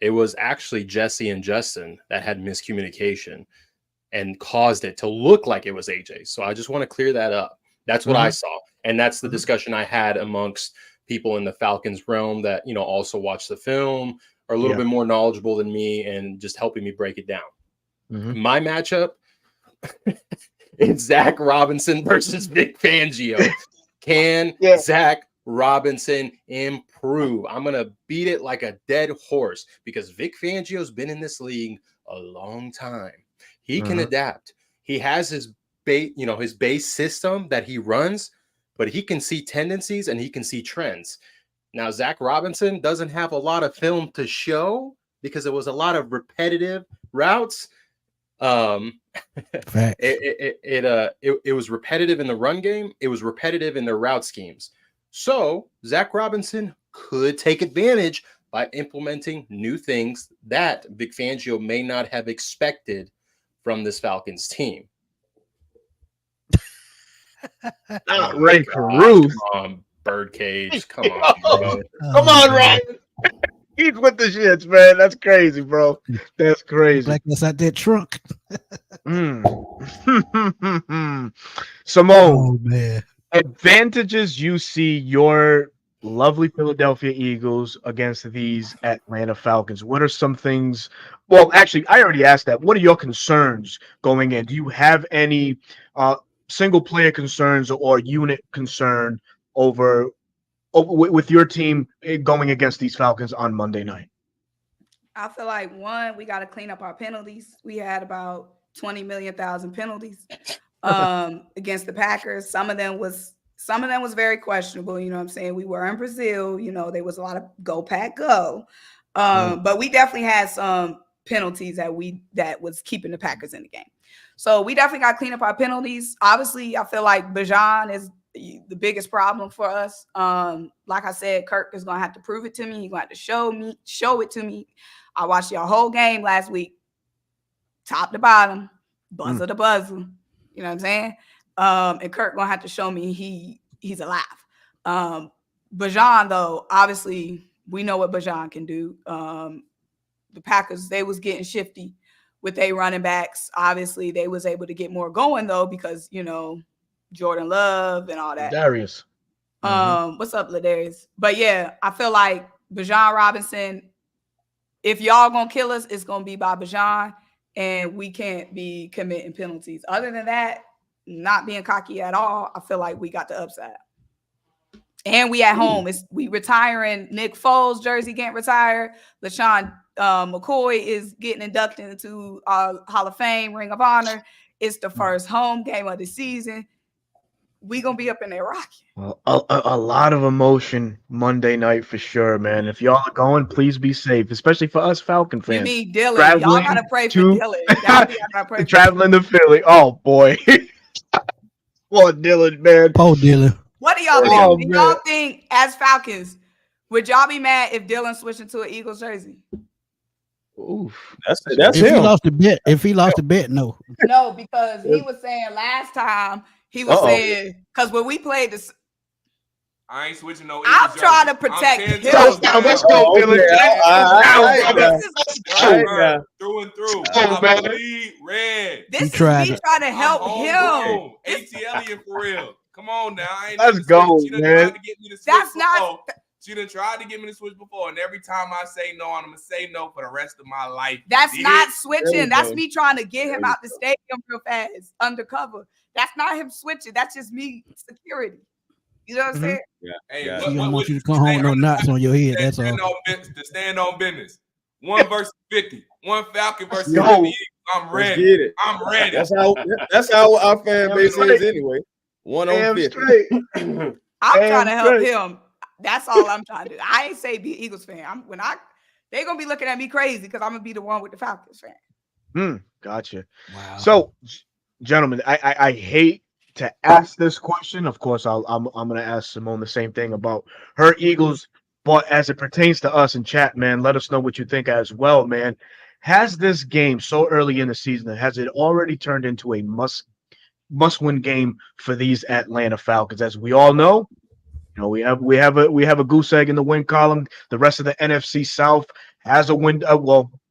It was actually Jesse and Justin that had miscommunication and caused it to look like it was AJ. So I just want to clear that up. That's what I saw. And that's the discussion I had amongst people in the Falcons realm that, also watch the film, are a little bit more knowledgeable than me, and just helping me break it down. My matchup is Zach Robinson versus Vic Fangio. Can Zach Robinson improve? I'm going to beat it like a dead horse, because Vic Fangio's been in this league a long time. He can adapt. He has his base system that he runs, but he can see tendencies and he can see trends. Now, Zach Robinson doesn't have a lot of film to show because it was a lot of repetitive routes. It was repetitive in the run game. It was repetitive in their route schemes. So Zach Robinson could take advantage by implementing new things that Vic Fangio may not have expected from this Falcons team. Not Oh Ray my gosh, Caruth. come on, Birdcage. Come on, bro. Come on, Ryan. He's with the shits, man. That's crazy, bro. That's crazy. Like that's out that trunk. Simone, Oh man. advantages you see your lovely Philadelphia Eagles against these Atlanta Falcons. What are some things? Well, actually, I already asked that. What are your concerns going in? Do you have any single player concerns or unit concern with your team going against these Falcons on Monday night? I feel like one, we got to clean up our penalties. We had about 20 million penalties against the Packers. Some of them was very questionable. You know what I'm saying? We were in Brazil. You know, there was a lot of go pack go. But we definitely had some penalties that was keeping the Packers in the game. So we definitely got to clean up our penalties. Obviously, I feel like Bajan is the biggest problem for us. Like I said, Kirk is gonna have to prove it to me. He's gonna have to show it to me. I watched your whole game last week, top to bottom, buzzer to buzzer. You know what I'm saying? And Kirk gonna have to show me he's alive. Bajan, though, obviously we know what Bajan can do. The Packers, they was getting shifty with their running backs. Obviously, they was able to get more going though, because you know, Jordan Love and all that. Darius. What's up, Ladarius? But yeah, I feel like Bajan Robinson, if y'all gonna kill us, it's gonna be by Bajan, and we can't be committing penalties. Other than that, not being cocky at all, I feel like we got the upside. And we at home. We retiring Nick Foles' jersey getting retired. LaShawn McCoy is getting inducted into our Hall of Fame, Ring of Honor. It's the first home game of the season. We gonna be up in there rocking. Well, a lot of emotion Monday night for sure, man. If y'all are going, please be safe, especially for us Falcon fans. You mean Dylan? Y'all gotta pray for Dylan. Traveling to Philly. Oh boy, poor Dylan, man. Poor Dylan. What do y'all think? Do y'all think, as Falcons, would y'all be mad if Dylan switched into an Eagles jersey? Oof. That's if him. He lost the bet, no. No, because he was saying last time, he was saying, because when we played this, I ain't switching no. I'm trying to protect him. Let's go, Dylan. Through and through. Oh, man. Bleed red. This is me trying to help him. A.T. Elliott for real. Come on now. Let's go, man. That's not. She done tried to get me to switch before, and every time I say no, I'm gonna say no for the rest of my life. That's not switching. That's me trying to get him out the stadium real fast, undercover. That's not him switching. That's just me security. You know what I'm saying? Yeah. Hey, She don't want you to come home no knots on your head. That's all. To stand on business. 1 versus 50. One Falcon versus 50. I'm ready. Get it. I'm ready. That's how our fan base is anyway. 1 on 50. I'm trying to help him. That's all I'm trying to do. I ain't say be an Eagles fan. They're gonna be looking at me crazy because I'm gonna be the one with the Falcons fan. Gotcha. Wow. So, gentlemen, I hate to ask this question. Of course, I'm gonna ask Symone the same thing about her Eagles, but as it pertains to us in chat, man, let us know what you think as well, man. Has this game so early in the season, has it already turned into a must-win game for these Atlanta Falcons? As we all know, you know, we have a goose egg in the win column. The rest of the NFC South has a win.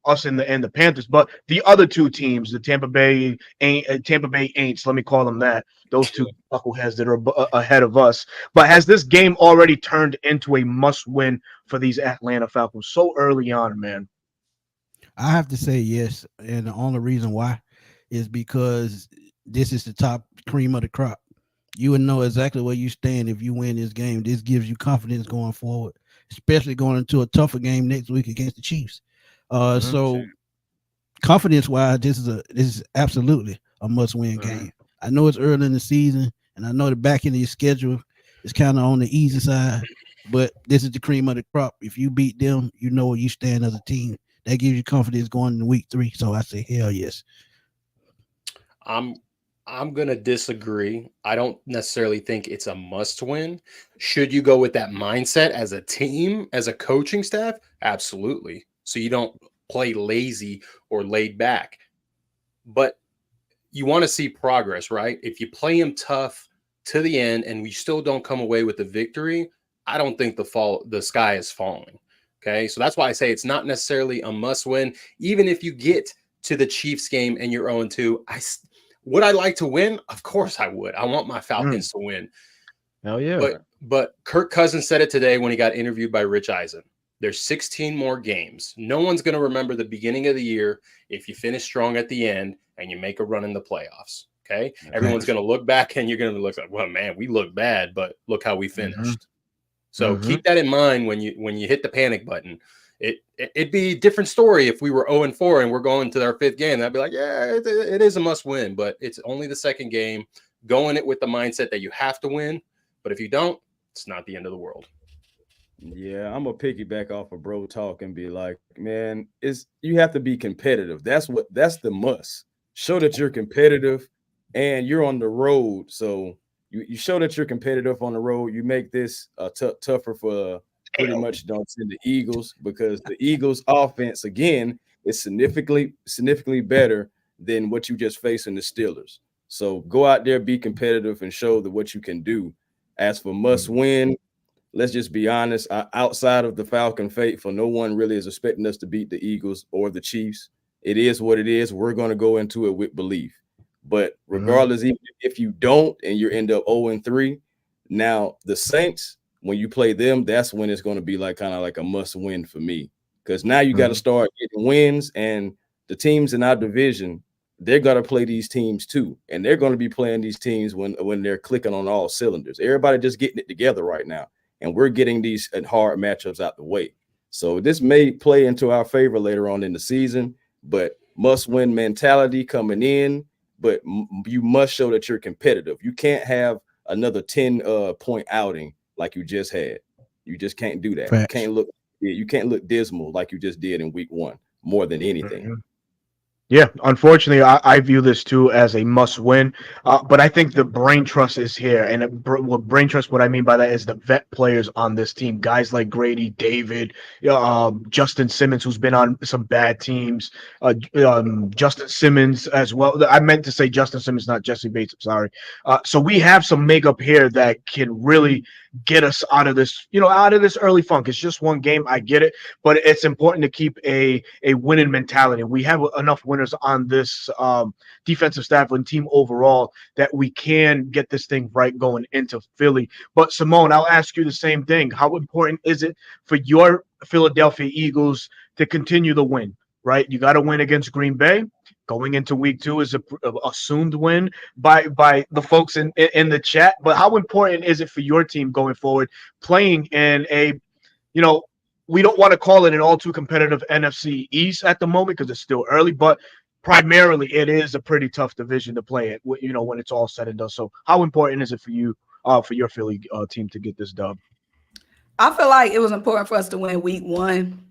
Us and the Panthers, but the other two teams, the Tampa Bay Aints, let me call them that. Those two knuckleheads that are ahead of us. But has this game already turned into a must-win for these Atlanta Falcons so early on, man? I have to say yes, and the only reason why is because this is the top cream of the crop. You would know exactly where you stand if you win this game. This gives you confidence going forward, especially going into a tougher game next week against the Chiefs. So confidence-wise, this is absolutely a must-win game. I know it's early in the season, and I know the back end of your schedule is kind of on the easy side, but this is the cream of the crop. If you beat them, you know where you stand as a team. That gives you confidence going into week 3. So I say hell yes. I'm going to disagree. I don't necessarily think it's a must-win. Should you go with that mindset as a team, as a coaching staff? Absolutely. So you don't play lazy or laid back. But you want to see progress, right? If you play them tough to the end and we still don't come away with the victory, I don't think the sky is falling. Okay, so that's why I say it's not necessarily a must win. Even if you get to the Chiefs game and you're 0-2, would I like to win? Of course I would. I want my Falcons to win. Hell yeah. But Kirk Cousins said it today when he got interviewed by Rich Eisen. There's 16 more games. No one's going to remember the beginning of the year if you finish strong at the end and you make a run in the playoffs. Okay. Everyone's going to look back and you're going to look like, well, man, we look bad, but look how we finished. So keep that in mind when you hit the panic button. It'd be a different story if we were 0-4 and we're going to our 5th game. I'd be like, yeah, it is a must win, but it's only the 2nd game. Go in it with the mindset that you have to win. But if you don't, it's not the end of the world. Yeah, I'm gonna piggyback off of bro talk and be like, man, you have to be competitive. That's the must. Show that you're competitive and you're on the road. So you show that you're competitive on the road. You make this tougher for pretty much the Eagles, because the Eagles offense again is significantly better than what you just faced in the Steelers. So go out there, be competitive, and show that what you can do. As for must win, let's just be honest. Outside of the Falcon faithful, no one really is expecting us to beat the Eagles or the Chiefs. It is what it is. We're going to go into it with belief. But regardless, even if you don't and you end up 0-3, now the Saints, when you play them, that's when it's going to be like kind of like a must win for me. Because now you got to start getting wins, and the teams in our division, they're going to play these teams too. And they're going to be playing these teams when they're clicking on all cylinders. Everybody just getting it together right now. And we're getting these hard matchups out the way. So this may play into our favor later on in the season, but must-win mentality coming in. But you must show that you're competitive. You can't have another 10-point outing like you just had. You just can't do that. Facts. You can't look dismal like you just did in week 1 more than anything. Yeah, unfortunately, I view this too as a must-win, but I think the brain trust is here, and brain trust, what I mean by that is the vet players on this team, guys like Grady, David, Justin Simmons, who's been on some bad teams, Justin Simmons as well. I meant to say Justin Simmons, not Jesse Bates. I'm sorry. So we have some makeup here that can really get us out of this, out of this early funk. It's just one game, I get it, but it's important to keep a winning mentality. We have enough winners on this defensive staff and team overall that we can get this thing right going into Philly. But Symone, I'll ask you the same thing. How important is it for your Philadelphia Eagles to continue the win, right? You got to win against Green Bay. Going into week 2 is a assumed win by the folks in the chat. But how important is it for your team going forward, playing in a, we don't want to call it an all too competitive NFC East at the moment because it's still early, but primarily it is a pretty tough division to play it, when it's all said and done. So how important is it for you, for your Philly team to get this dub? I feel like it was important for us to win week 1.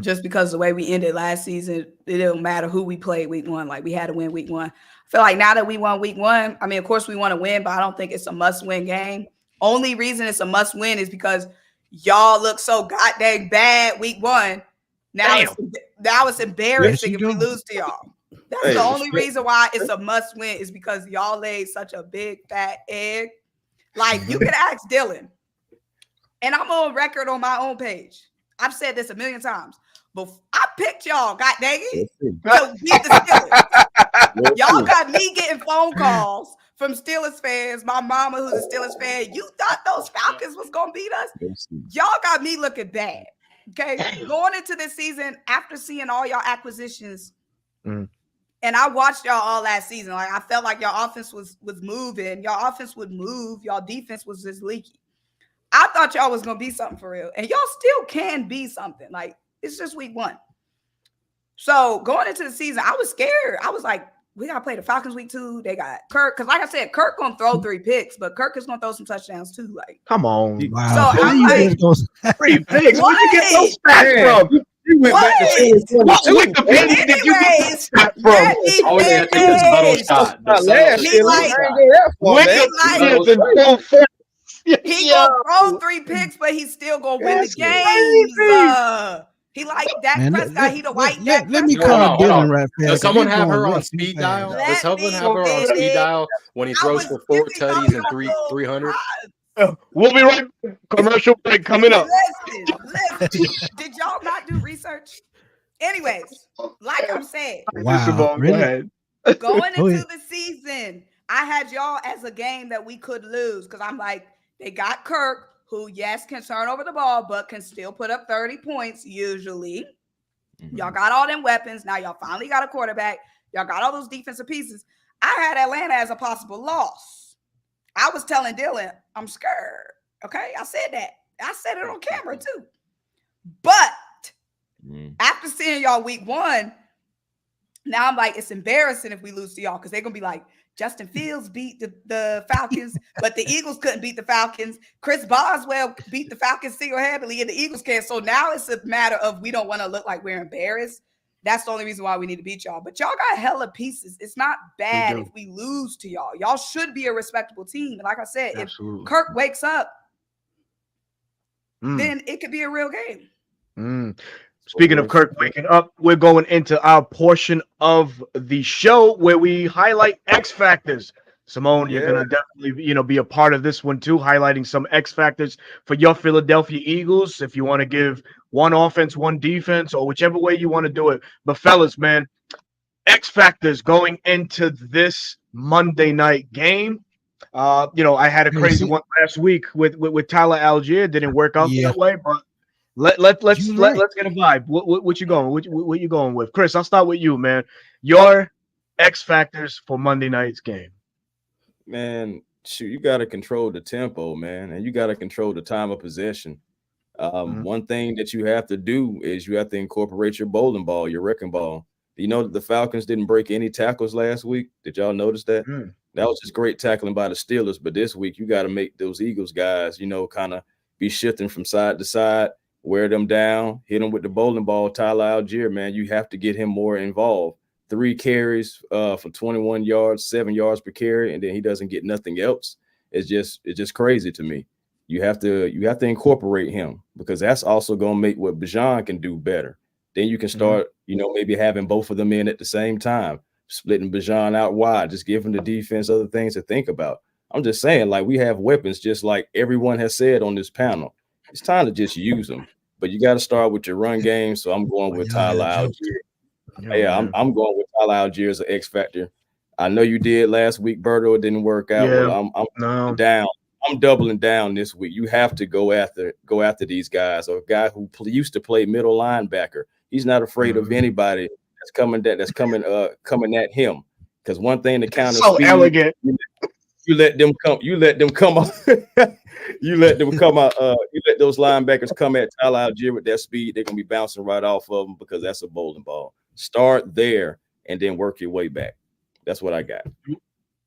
Just because the way we ended last season, it didn't matter who we played week 1. Like, we had to win week 1. I feel like now that we won week 1, I mean, of course we want to win, but I don't think it's a must-win game. Only reason it's a must-win is because y'all look so goddamn bad week 1. Now it's embarrassing if we lose to y'all. That's the only reason why it's a must-win, is because y'all laid such a big fat egg. Like, you can ask Dylan, and I'm on record on my own page. I've said this a million times, but I picked y'all, god dang it, to beat the Steelers. Y'all got me getting phone calls from Steelers fans. My mama, who's a Steelers fan, you thought those Falcons was going to beat us? Y'all got me looking bad. Okay, going into this season, after seeing all y'all acquisitions, and I watched y'all all last season, like, I felt like y'all offense was moving. Y'all offense would move. Y'all defense was just leaky. I thought y'all was going to be something for real. And y'all still can be something. Like, it's just week 1. So going into the season, I was scared. I was like, we got to play the Falcons week 2. They got Kirk. Because like I said, Kirk going to throw 3 picks, but Kirk is going to throw some touchdowns too. Like, come on. Wow. So I'm like, 3 picks? Where'd you get those stats from? You went back to 2022. What Wikipedia did you get that from? All you have to do is huddle shot. Wikipedia. He gonna throw 3 picks, but he's still gonna win the game. He like Dak Man, Prescott. He the white Dak let me Prescott. call Hold on. Dylan right fast. Does someone You're have going her on way too speed fast. dial? Let Does someone me have her on finish. speed dial when he I throws was for 4 giving y'all tutties and your little 300? We'll be right back. Commercial break coming up. Listen. Did y'all not do research? Anyways, like I'm saying, Wow, Symone, go really? ahead. going Go into ahead. the season, I had y'all as a game that we could lose because I'm like, they got Kirk, who, yes, can turn over the ball, but can still put up 30 points usually. Y'all got all them weapons. Now y'all finally got a quarterback. Y'all got all those defensive pieces. I had Atlanta as a possible loss. I was telling Dylan, I'm scared. Okay, I said that. I said it on camera too. But after seeing y'all week 1, now I'm like, it's embarrassing if we lose to y'all because they're going to be like, Justin Fields beat the Falcons, but the Eagles couldn't beat the Falcons. Chris Boswell beat the Falcons single-handedly, and the Eagles can't. So now it's a matter of we don't want to look like we're embarrassed. That's the only reason why we need to beat y'all. But y'all got hella pieces. It's not bad if we lose to y'all. Y'all should be a respectable team. And like I said, Absolutely. if Kirk wakes up, then it could be a real game. Speaking of Kirk waking up, we're going into our portion of the show where we highlight X factors. Symone, you're gonna definitely, be a part of this one too, highlighting some X factors for your Philadelphia Eagles. If you want to give one offense, one defense, or whichever way you want to do it. But fellas, man, X factors going into this Monday night game. I had a crazy one last week with Tyler Algier. Didn't work out that way, but let's get a vibe. What you going? What you going with, Chris? I'll start with you, man. Your X factors for Monday night's game. Man, shoot, you got to control the tempo, man, and you got to control the time of possession. One thing that you have to do is you have to incorporate your bowling ball, your wrecking ball. You know that the Falcons didn't break any tackles last week. Did y'all notice that? That was just great tackling by the Steelers. But this week, you got to make those Eagles guys, kind of be shifting from side to side, wear them down, hit them with the bowling ball. Tyler Algier, man, you have to get him more involved. 3 carries for 21 yards, 7 yards per carry, and then he doesn't get nothing else. It's just crazy to me. You have to incorporate him because that's also going to make what Bijan can do better. Then you can start, maybe having both of them in at the same time, splitting Bijan out wide, just giving the defense other things to think about. I'm just saying, like, we have weapons, just like everyone has said on this panel. It's time to just use them, but you got to start with your run game. So I'm going with Tyler Algier. I'm going with Tyler Algier as an X factor. I know you did last week, Berto. It didn't work out. Yeah, Well, I'm down. I'm doubling down this week. You have to go after these guys. Or a guy who used to play middle linebacker. He's not afraid of anybody that's coming at him. Because one thing to counter so speed, elegant. You let them come. You let them come out. You let them come out. You let those linebackers come at Tyler Algier with that speed. They're gonna be bouncing right off of them because that's a bowling ball. Start there and then work your way back. That's what I got.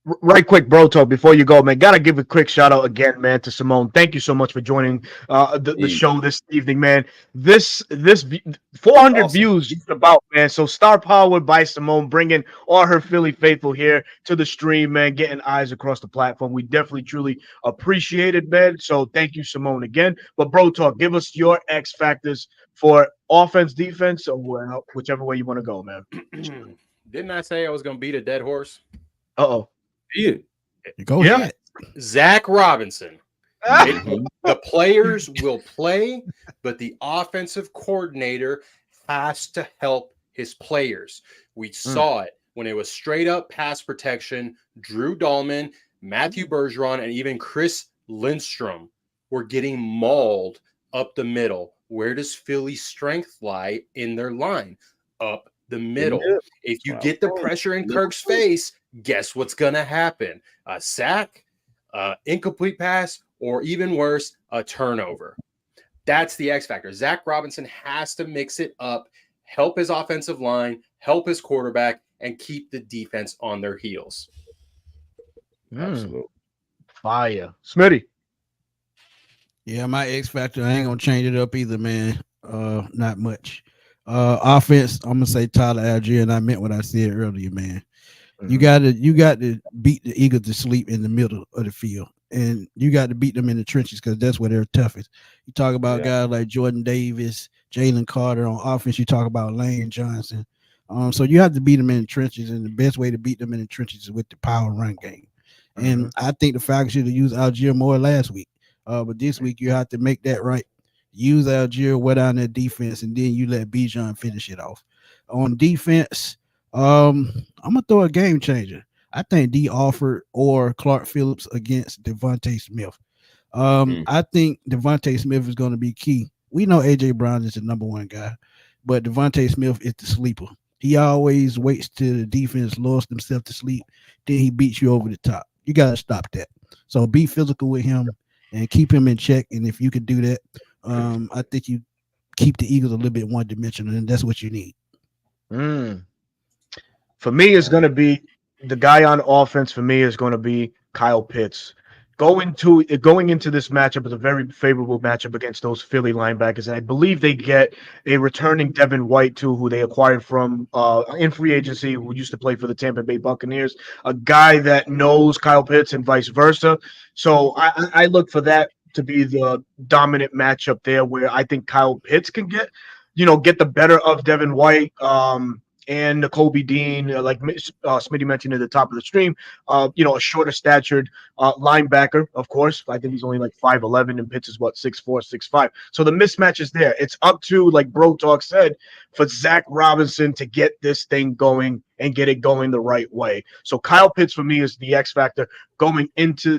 Right quick, bro talk before you go, man. Gotta give a quick shout out again, man, to Symone. Thank you so much for joining the show this evening, man. This 400 views just about, man. So star powered by Symone, bringing all her Philly faithful here to the stream, man, getting eyes across the platform. We definitely truly appreciate it, man. So thank you, Symone, again. But bro talk, give us your X factors for offense, defense, or whichever way you want to go, man. Didn't I say I was gonna beat a dead horse? Uh-oh. Yeah. Go ahead. Zach Robinson. The players will play, but the offensive coordinator has to help his players. We saw it when it was straight up pass protection. Drew Dahlman, Matthew Bergeron, and even Chris Lindstrom were getting mauled up the middle. Where does Philly's strength lie in their line? Up the middle. If you get the pressure in Kirk's face, guess what's going to happen? A sack, incomplete pass, or even worse, a turnover. That's the X factor. Zach Robinson has to mix it up, help his offensive line, help his quarterback, and keep the defense on their heels. Absolutely. Fire. Smitty. Yeah, my X factor, I ain't going to change it up either, man. Not much. Offense, I'm gonna say Tyler Algier, and I meant what I said earlier, man. You got to beat the Eagles to sleep in the middle of the field, and you got to beat them in the trenches because that's where they're toughest. You talk about guys like Jordan Davis, Jalen Carter. On offense, you talk about Lane Johnson. So you have to beat them in the trenches, and the best way to beat them in the trenches is with the power run game. And I think the Falcons should have used Algier more last week. But this week you have to make that right. Use Algier, wear down their defense, and then you let Bijan finish it off. On defense, I'm gonna throw a game changer. I think D Alford or Clark Phillips against Devontae Smith. I think Devontae Smith is going to be key. We know AJ Brown is the number one guy, but Devontae Smith is the sleeper. He always waits till the defense lowers themselves to sleep, then he beats you over the top. You got to stop that. So be physical with him and keep him in check. And if you can do that, I think you keep the Eagles a little bit one dimensional, and that's what you need. For me, it's going to be the guy on offense. For me, is going to be Kyle Pitts. Going into this matchup is a very favorable matchup against those Philly linebackers, and I believe they get a returning Devin White too, who they acquired from in free agency, who used to play for the Tampa Bay Buccaneers, a guy that knows Kyle Pitts and vice versa. So I look for that to be the dominant matchup there, where I think Kyle Pitts can get the better of Devin White. And Nakobe Dean, like Smitty mentioned at the top of the stream, a shorter statured linebacker, of course. I think he's only like 5'11", and Pitts is 6'4", 6'5". So the mismatch is there. It's up to, like Bro Talk said, for Zach Robinson to get this thing going and get it going the right way. So Kyle Pitts for me is the X factor going into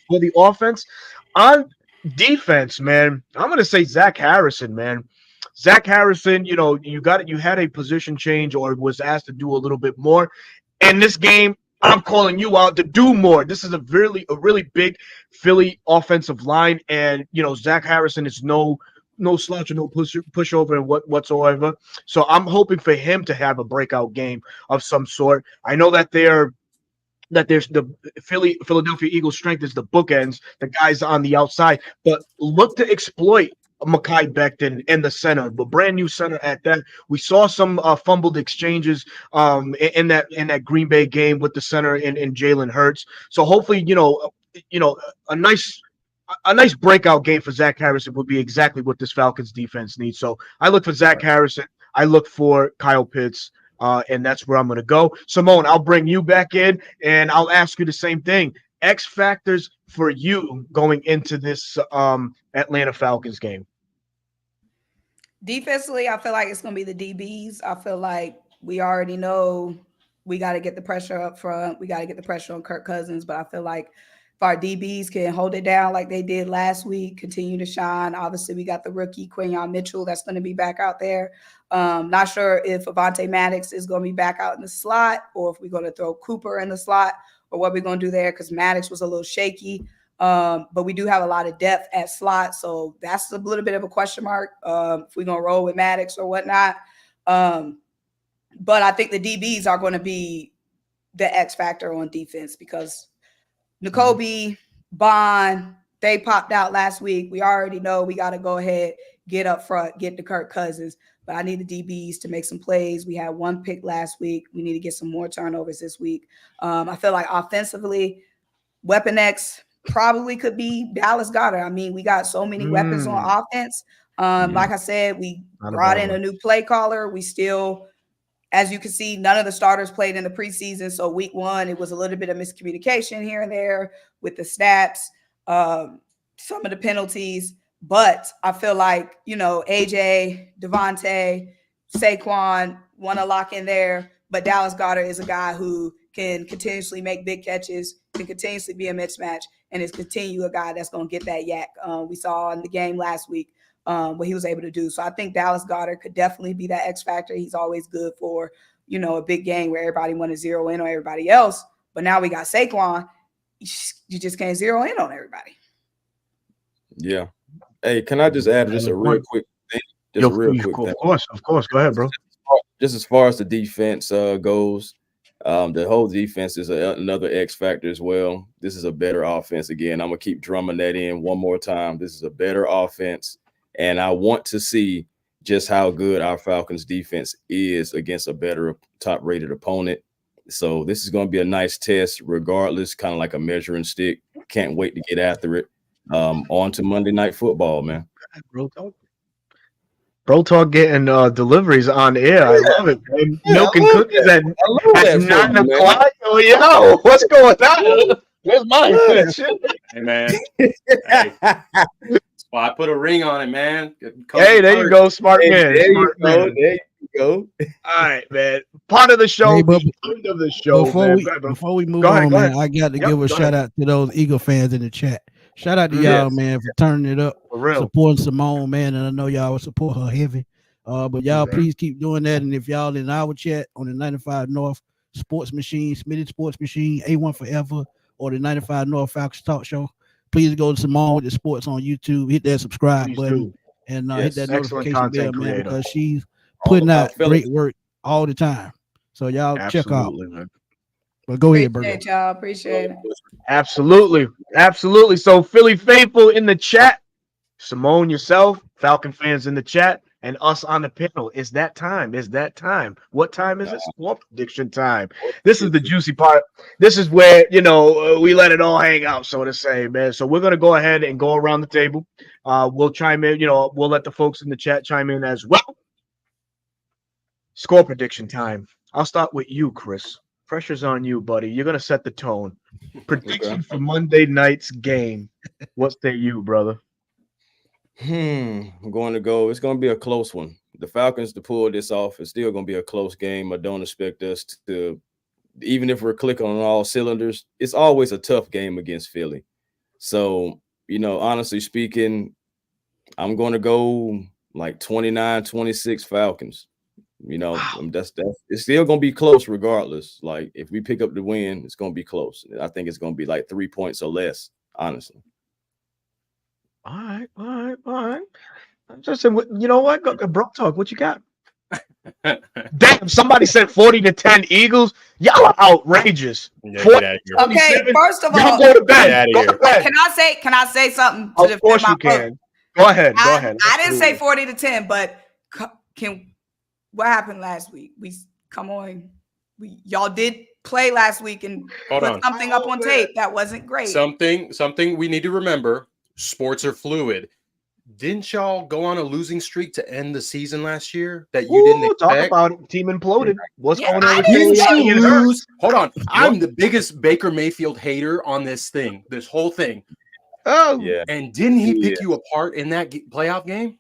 for the offense. On defense, man, I'm gonna say Zach Harrison, man. Zach Harrison, you had a position change or was asked to do a little bit more. In this game, I'm calling you out to do more. This is a really big Philly offensive line, and Zach Harrison is no slouch or no pushover and whatsoever. So I'm hoping for him to have a breakout game of some sort. I know that there's the Philadelphia Eagles' strength is the bookends, the guys on the outside, but look to exploit Mekhi Becton in the center, but brand new center at that. We saw some fumbled exchanges in that Green Bay game with the center in Jalen Hurts. So hopefully, a nice breakout game for Zach Harrison would be exactly what this Falcons defense needs. So I look for Zach Harrison. I look for Kyle Pitts. And that's where I'm going to go. Symone, I'll bring you back in, and I'll ask you the same thing. X factors for you going into this Atlanta Falcons game. Defensively, I feel like it's going to be the DBs. I feel like we already know we got to get the pressure up front. We got to get the pressure on Kirk Cousins. But I feel like if our DBs can hold it down like they did last week, continue to shine. Obviously, we got the rookie Quinyon Mitchell that's going to be back out there. Not sure if Avonte Maddox is going to be back out in the slot or if we're going to throw Cooper in the slot or what we're going to do there, because Maddox was a little shaky. But we do have a lot of depth at slot, so that's a little bit of a question mark if we're going to roll with Maddox or whatnot. But I think the DBs are going to be the X factor on defense because Nakobe, Bond, they popped out last week. We already know we got to go ahead, get up front, get to Kirk Cousins. But I need the DBs to make some plays. We had one pick last week. We need to get some more turnovers this week. I feel like offensively, Weapon X probably could be Dallas Goedert. I mean, we got so many weapons on offense. Like I said, we brought in a new play caller. We still, as you can see, none of the starters played in the preseason. So week one, it was a little bit of miscommunication here and there with the snaps, some of the penalties. But I feel like, AJ, Devontae, Saquon want to lock in there. But Dallas Goedert is a guy who can continuously make big catches, can continuously be a mismatch, and is a guy that's going to get that yak. We saw in the game last week what he was able to do. So I think Dallas Goedert could definitely be that X factor. He's always good for, a big game where everybody want to zero in on everybody else. But now we got Saquon. You just can't zero in on everybody. Yeah. Hey, can I just add just a real quick thing? Of course. Go ahead, bro. Just as far as the defense goes, the whole defense is another X factor as well. This is a better offense. Again, I'm going to keep drumming that in one more time. This is a better offense, and I want to see just how good our Falcons defense is against a better top-rated opponent. So this is going to be a nice test regardless, kind of like a measuring stick. Can't wait to get after it. On to Monday Night Football, man. Bro Talk getting deliveries on air. I love it, man. Yeah, Milk I and love cookies that. I love at that from 9 you, o'clock. Oh, yo, what's going on? Where's mine? man. Hey man, hey, well, I put a ring on it, man. It comes Hey, with there you perks. go, smart Hey, man. there you Smart go. man. There you go. All right, man. Part of the show, Hey, but the end of the show, before man. we Go ahead, bro. before we move Go ahead, on, go man, ahead. I got to Yep, give a go shout ahead. out to those Eagle fans in the chat. Shout out to y'all, Yes. man, for turning it up, For real. supporting Symone, man, and I know y'all will support her heavy. But y'all Mhm. please keep doing that. And if y'all in our chat on the 95 North Sports Machine, Smitty Sports Machine, A1 Forever, or the 95 North Falcons Talk Show, please go to Symone with the Sports on YouTube. Hit that subscribe Please button do. and hit Yes. that Excellent notification bell, content man, creator. because she's All putting out about great fellas. work all the time. So y'all check out. Absolutely, man. But go ahead, Burger. Appreciate y'all. Appreciate it. Absolutely. Absolutely. So, Philly Faithful in the chat, Symone, yourself, Falcon fans in the chat, and us on the panel. It's that time. It's that time. What time is it? Score prediction time. This is the juicy part. This is where, we let it all hang out, so to say, man. So, we're going to go ahead and go around the table. We'll chime in, we'll let the folks in the chat chime in as well. Score prediction time. I'll start with you, Chris. Pressure's on you, buddy. You're going to set the tone. Prediction for Monday night's game. What say you, brother? I'm going to go. It's going to be a close one. The Falcons to pull this off, it's still going to be a close game. I don't expect us to, even if we're clicking on all cylinders, it's always a tough game against Philly. So, honestly speaking, I'm going to go like 29-26 Falcons. That's it's still going to be close regardless. Like if we pick up the win, it's going to be close. I think it's going to be like 3 points or less, honestly. All right. I'm just saying, you know what? Bro Talk, what you got? Damn, somebody said 40-10 Eagles. Y'all are outrageous. Yeah, get out of here. Okay, first of Y'all all, go to bed. Get outta Go here. to bed. can I say something to Of defend course my you point? can. Go ahead. Go ahead. I didn't say Absolutely. 40-10, but what happened last week? Y'all did play last week and Hold put on. something up on tape that wasn't great. Something we need to remember. Sports are fluid. Didn't y'all go on a losing streak to end the season last year that you didn't Ooh, talk expect? about it. Team imploded. What's Yeah, going on I with didn't say Sirianni and her? Lose. Hold on. I'm the biggest Baker Mayfield hater on this whole thing. Oh, Yeah. And didn't he pick Yeah. you apart in that playoff game?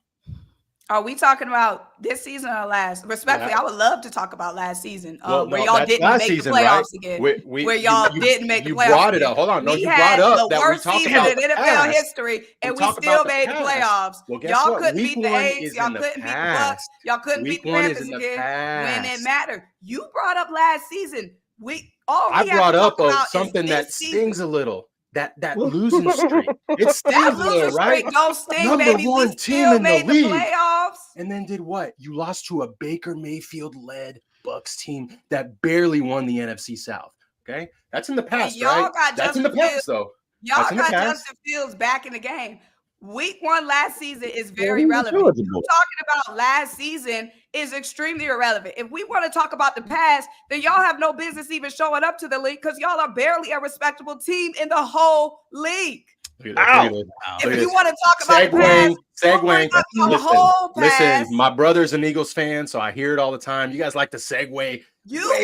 Are we talking about this season or last? Respectfully, Yeah. I would love to talk about last season, Well, where no, y'all that's didn't last make season, the playoffs right? again. Where Where y'all didn't make the you playoffs brought it again. up. Hold on. No, We you had brought up the that we worst talk season about in the NFL past. history, and we talk still about the made the past. playoffs. Well, guess Y'all what? couldn't Week beat the one Apes. is Y'all in the couldn't beat the Bucks. past. Y'all couldn't Week beat the one is Panthers in the again when it past. mattered. You brought up last season. I We have brought to up talk about something is that this stings season. a little. That losing streak. It stings That a little, losing right? streak don't sting, Number baby. We one team still in the made the league. playoffs. And then did what? You lost to a Baker Mayfield-led Bucks team that barely won the NFC South. Okay, that's in the past, Y'all right? got That's in the Justin past, though. Y'all That's in the got past. Justin Fields back in the game. Week 1 last season is Well, very he was relevant. eligible. You talking about last season is extremely irrelevant. If we want to talk about the past, then y'all have no business even showing up to the league because y'all are barely a respectable team in the whole league. Look at this. If you want to talk about the past, segueing. up your whole past. Listen, my brother's an Eagles fan, so I hear it all the time. You guys like to segue way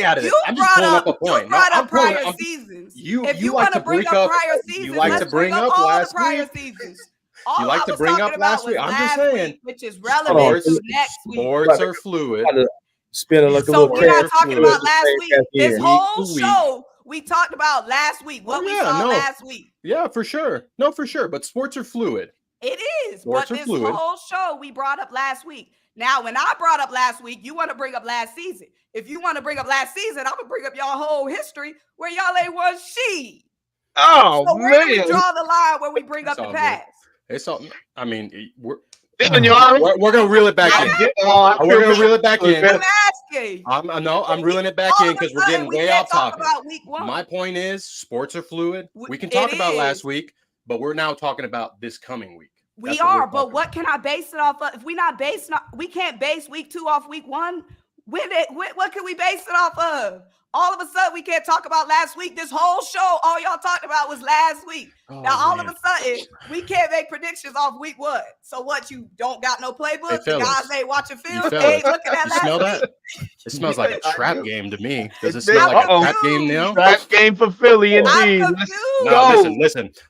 out of it. I'm just pulling up a point. You brought up prior seasons. If you want to bring up prior seasons, let's bring up all the prior seasons. You like to bring up last week. I'm just saying, which is relevant to next week. Sports are fluid. Spinning like a So little we're not cat. talking about last week. This Week whole to week. show, we talked about last week. What we saw last week. Yeah, for sure. No, for sure. But sports are fluid. It is. Sports but are this fluid. whole show we brought up last week. Now, when I brought up last week, you want to bring up last season. If you want to bring up last season, I'm gonna bring up y'all whole history where y'all ain't won shit. Oh, so where do we draw the line where we bring up the past? It's all. I mean, we're gonna reel it back in. We're gonna reel it back in. I'm asking. I'm reeling it back in because we're getting way off topic. About week 1. My point is, sports are fluid. We can talk about last week, but we're now talking about this coming week. We are, but what can I base it off of? If we can't base week 2 off week 1. What can we base it off of? All of a sudden, we can't talk about last week. This whole show, all y'all talked about was last week. Now, all of a sudden, we can't make predictions off week 1. So what? You don't got no playbook? Hey, The fellas, guys ain't watching film. you They fellas, ain't looking at you last smell week. that? It smells like a I trap do. game to me. Does it It smell did. like a Uh-oh. trap game now? Trap game for Philly, I'm indeed. Let's confused. No, go.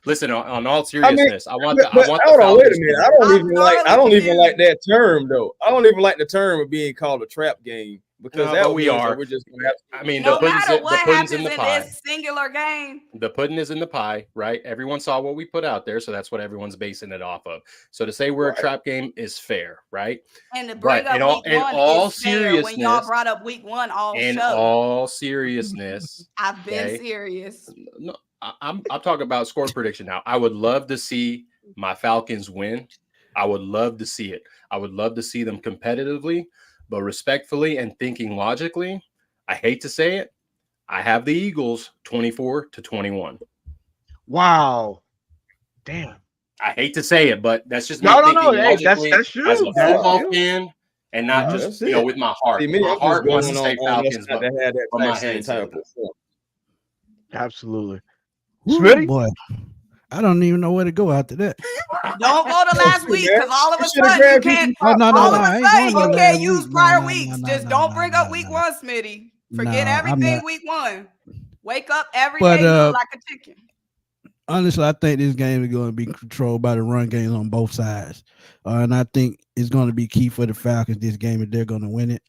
listen. On all I mean, seriousness, I want the hold on, wait a Falcons minute. to I win. don't I'm even like. I thoroughly don't even like confused. that term though. I don't even like the term of being called a trap game because No, that but we means that are. we're just gonna have I mean, No matter the what pudding's happens in the in pie. this singular game, The pudding is in the pie, right? Everyone saw what we put out there, so that's what everyone's basing it off of. So to say we're Right. a trap game is fair, right? and to bring But up in week 1 all is fair when y'all seriousness, brought up week 1 all in show. all seriousness, I've been okay? serious. No, I'm talking about score prediction now. I would love to see my Falcons win. I would love to see it. I would love to see them competitively, but respectfully and thinking logically. I hate to say it. I have the Eagles 24-21. Wow. Damn. I hate to say it, but that's just me No. thinking Hey, logically that's true. as a That's football true. fan and not Yeah, just that's it. with my heart. See, me, My I'm just heart wants to going say on us Falcons, not but to have that my same head type says of performance. Absolutely. Ooh, Smitty? boy, I don't even know where to go after that. Don't go to last week because all of a You shoulda sudden you grabbed can't. Kiki Oh no, All of I a ain't sudden going you to can't last use week. prior No, weeks. no, Just no, don't no, bring no, up week no. 1, Smitty. Forget No, I'm everything not. week 1. Wake up every But day new like a chicken. honestly, I think this game is going to be controlled by the run games on both sides, and I think it's going to be key for the Falcons this game if they're going to win it.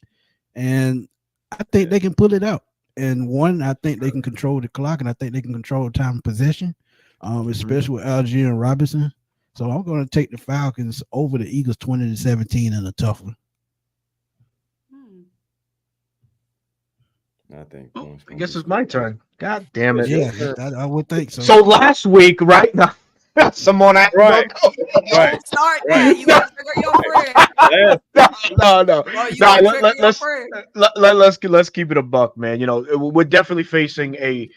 And I think they can pull it out. And one, I think they can control the clock, and I think they can control time of possession, especially with Algier and Robinson. So I'm going to take the Falcons over the Eagles 20-17 in a tough one. I think. I guess it's my turn. God damn it. Yeah, I would think so. So last week, right now, Symone, Right. Right. Don't start Right. that. You gonna trigger your friend. No. Or you gonna trigger your friend. Let's keep it a buck, man. You know, we're definitely facing a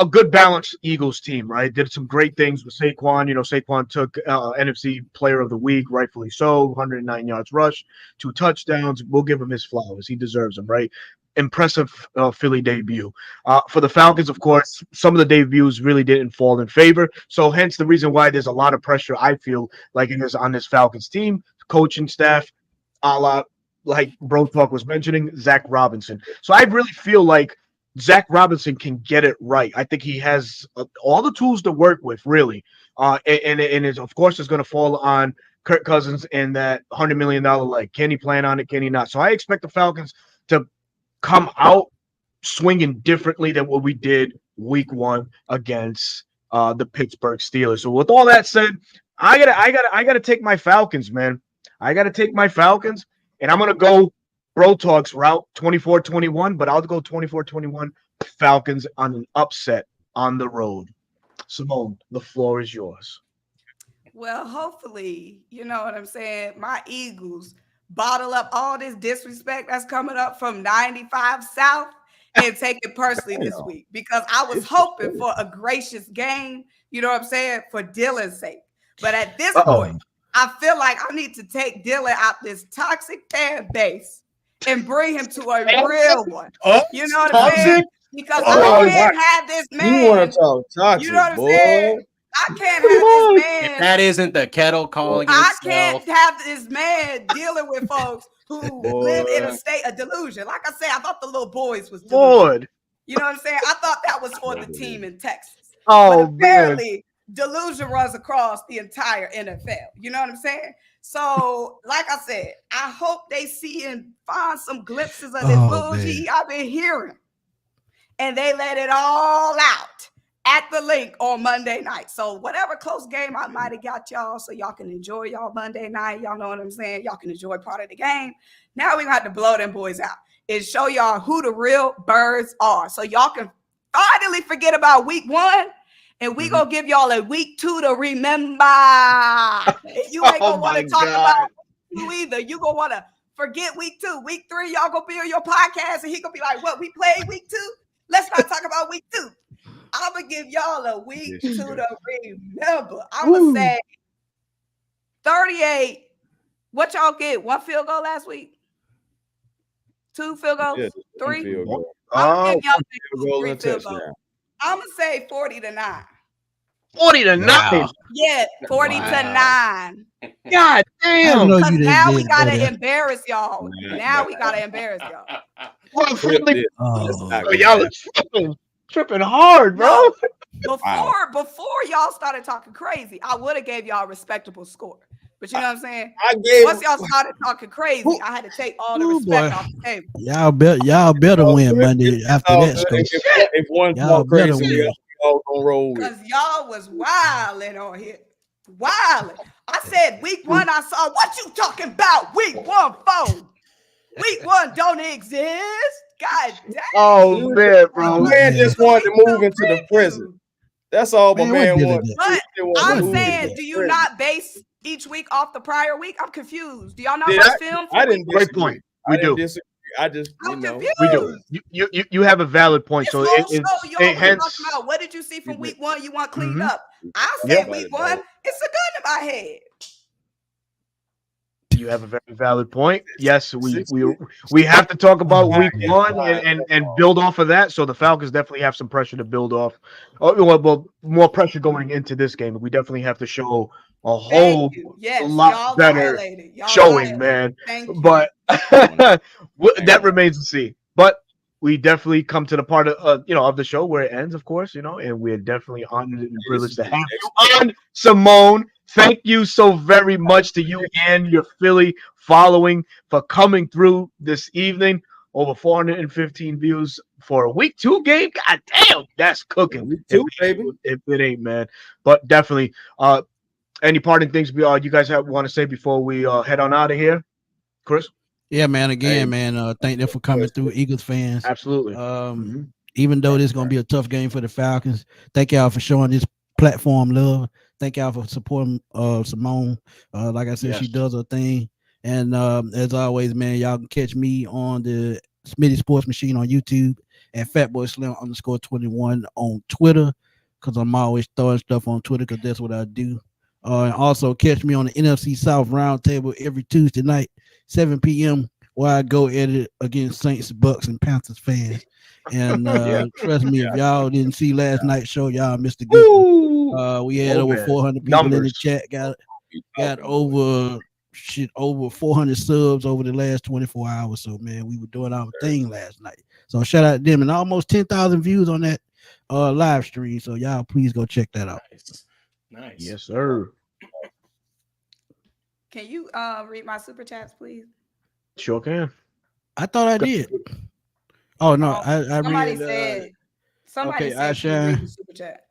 good balanced Eagles team, right? Did some great things with Saquon. You know, Saquon took NFC Player of the Week, rightfully so. 109 yards rush, 2 touchdowns. We'll give him his flowers. He deserves them, right? Impressive Philly debut. For the Falcons, of course, some of the debuts really didn't fall in favor. So hence the reason why there's a lot of pressure, I feel like, on this Falcons team, coaching staff, a la, like Bro Talk was mentioning, Zach Robinson. So I really feel like Zach Robinson can get it right. I think he has all the tools to work with, really. And of course, it's going to fall on Kirk Cousins and that $100 million leg. Can he plan on it? Can he not? So I expect the Falcons to come out swinging differently than what we did week 1 against the Pittsburgh Steelers. So with all that said, I gotta take my Falcons, man. I gotta take my Falcons, and I'm gonna go Bro Talk's route 24-21, but I'll go 24-21 Falcons on an upset on the road. Symone, the floor is yours. Well, hopefully, you know what I'm saying. My Eagles bottle up all this disrespect that's coming up from 95 South and take it personally this week because I was hoping for a gracious game, you know what I'm saying, for Dylan's sake. But at this point, I feel like I need to take Dylan out this toxic fan base and bring him to a real one. You know what I'm saying? Because I can't have this man. You want to talk toxic, you know what I'm boy? saying? I can't have this man. If that isn't the kettle calling I itself. can't have this man dealing with folks who live in a state of delusion. Like I said, I thought the little boys was delusion. Lord. You know what I'm saying? I thought that was for the team in Texas. Oh, but apparently, delusion runs across the entire NFL. You know what I'm saying? So, like I said, I hope they see and find some glimpses of this bullshit I've been hearing. And they let it all out at the link on Monday night. So whatever close game I might have got y'all so y'all can enjoy y'all Monday night. Y'all know what I'm saying? Y'all can enjoy part of the game. Now we're going to have to blow them boys out and show y'all who the real birds are. So y'all can finally forget about week 1 and we going to give y'all a week 2 to remember. And you ain't going to want to talk about you either. You going to want to forget week 2. Week 3, y'all going to be on your podcast and he going to be like, what, we played week 2? Let's not talk about week 2. I'm going to give y'all a week 2 to remember. I'm going to say 38. What y'all get? 1 field goal last week? 2 field goals? 3? I'm Oh, gonna give Field goal y'all and three a field goals. touchdown. I'm gonna say 40-9. 40-9. Wow. Yeah, 40 to Wow. 9. God I damn. know Because you didn't now we did gotta better. embarrass y'all. Nah, Now we gotta embarrass y'all. Well, Clip Philly, this. That's Oh, not oh, gonna y'all are happen. tripping hard, bro. No, Wow. before y'all started talking crazy, I would have gave y'all a respectable score. But you know what I'm saying? I gave Once y'all started talking crazy, I had to take all the ooh, respect boy. off the table. Y'all better win Monday after all that good. score. If one Y'all talk better crazy, win. we all gonna roll with. Because y'all was wilding on here. Wilding. I said week 1, I saw what you talking about. Week 1 phone. Week 1 don't exist. God damn. Oh man, bro. Man just wanted to move into the present. That's all my Man, what man did wanted. it? But He wanted to I'm What move did into saying, it? do the you present. not base each week off the prior week? I'm confused. Do y'all not Did watch film I from week didn't Great disagree. point. We I didn't do. disagree. I just, I'm We do. confused. You have a valid point. This So whole show, y'all was hence. talking about what did you see from week 1 you want cleaned Mhm. up. I Yeah. say week 1, it's a gun in my head. You have a very valid point. Yes, See? we have to talk about Oh, week man. 1 and build off of that. So the Falcons definitely have some pressure to build off. Oh, well, more pressure going into this game. We definitely have to show a Thank whole you. Yes, lot y'all better violated. Y'all showing, violated. man. Thank you. But that remains to see. But we definitely come to the part of of the show where it ends, of course, and we're definitely honored and privileged to have you on, Symone. Thank you so very much to you and your Philly following for coming through this evening. Over 415 views for a week 2 game. God damn, that's cooking. Week 2, baby. If it ain't, man. But definitely, any parting things you guys want to say before we head on out of here, Chris? Yeah, man. Again, Hey, man. Thank them for coming through, Eagles fans. Absolutely. Even though this is gonna be a tough game for the Falcons, thank y'all for showing this platform love. Thank y'all for supporting Symone. Like I said, she does her thing. And as always, man, y'all can catch me on the Smitty Sports Machine on YouTube and Fatboy Slim _21 on Twitter, because I'm always throwing stuff on Twitter because that's what I do. And also catch me on the NFC South Roundtable every Tuesday night, 7 p.m., where I go at it against Saints, Bucks, and Panthers fans. And trust me, if y'all didn't see last night's show, y'all missed a good one. We had over 400 people in the chat. Got over 400 subs over the last 24 hours. So man, we were doing our thing last night. So shout out to them, and almost 10,000 views on that live stream. So y'all please go check that out. Nice. Yes, sir. Can you read my super chats, please? Sure can. I thought I did. Oh no, I somebody read. said. Somebody Okay, said, can you read the super chat?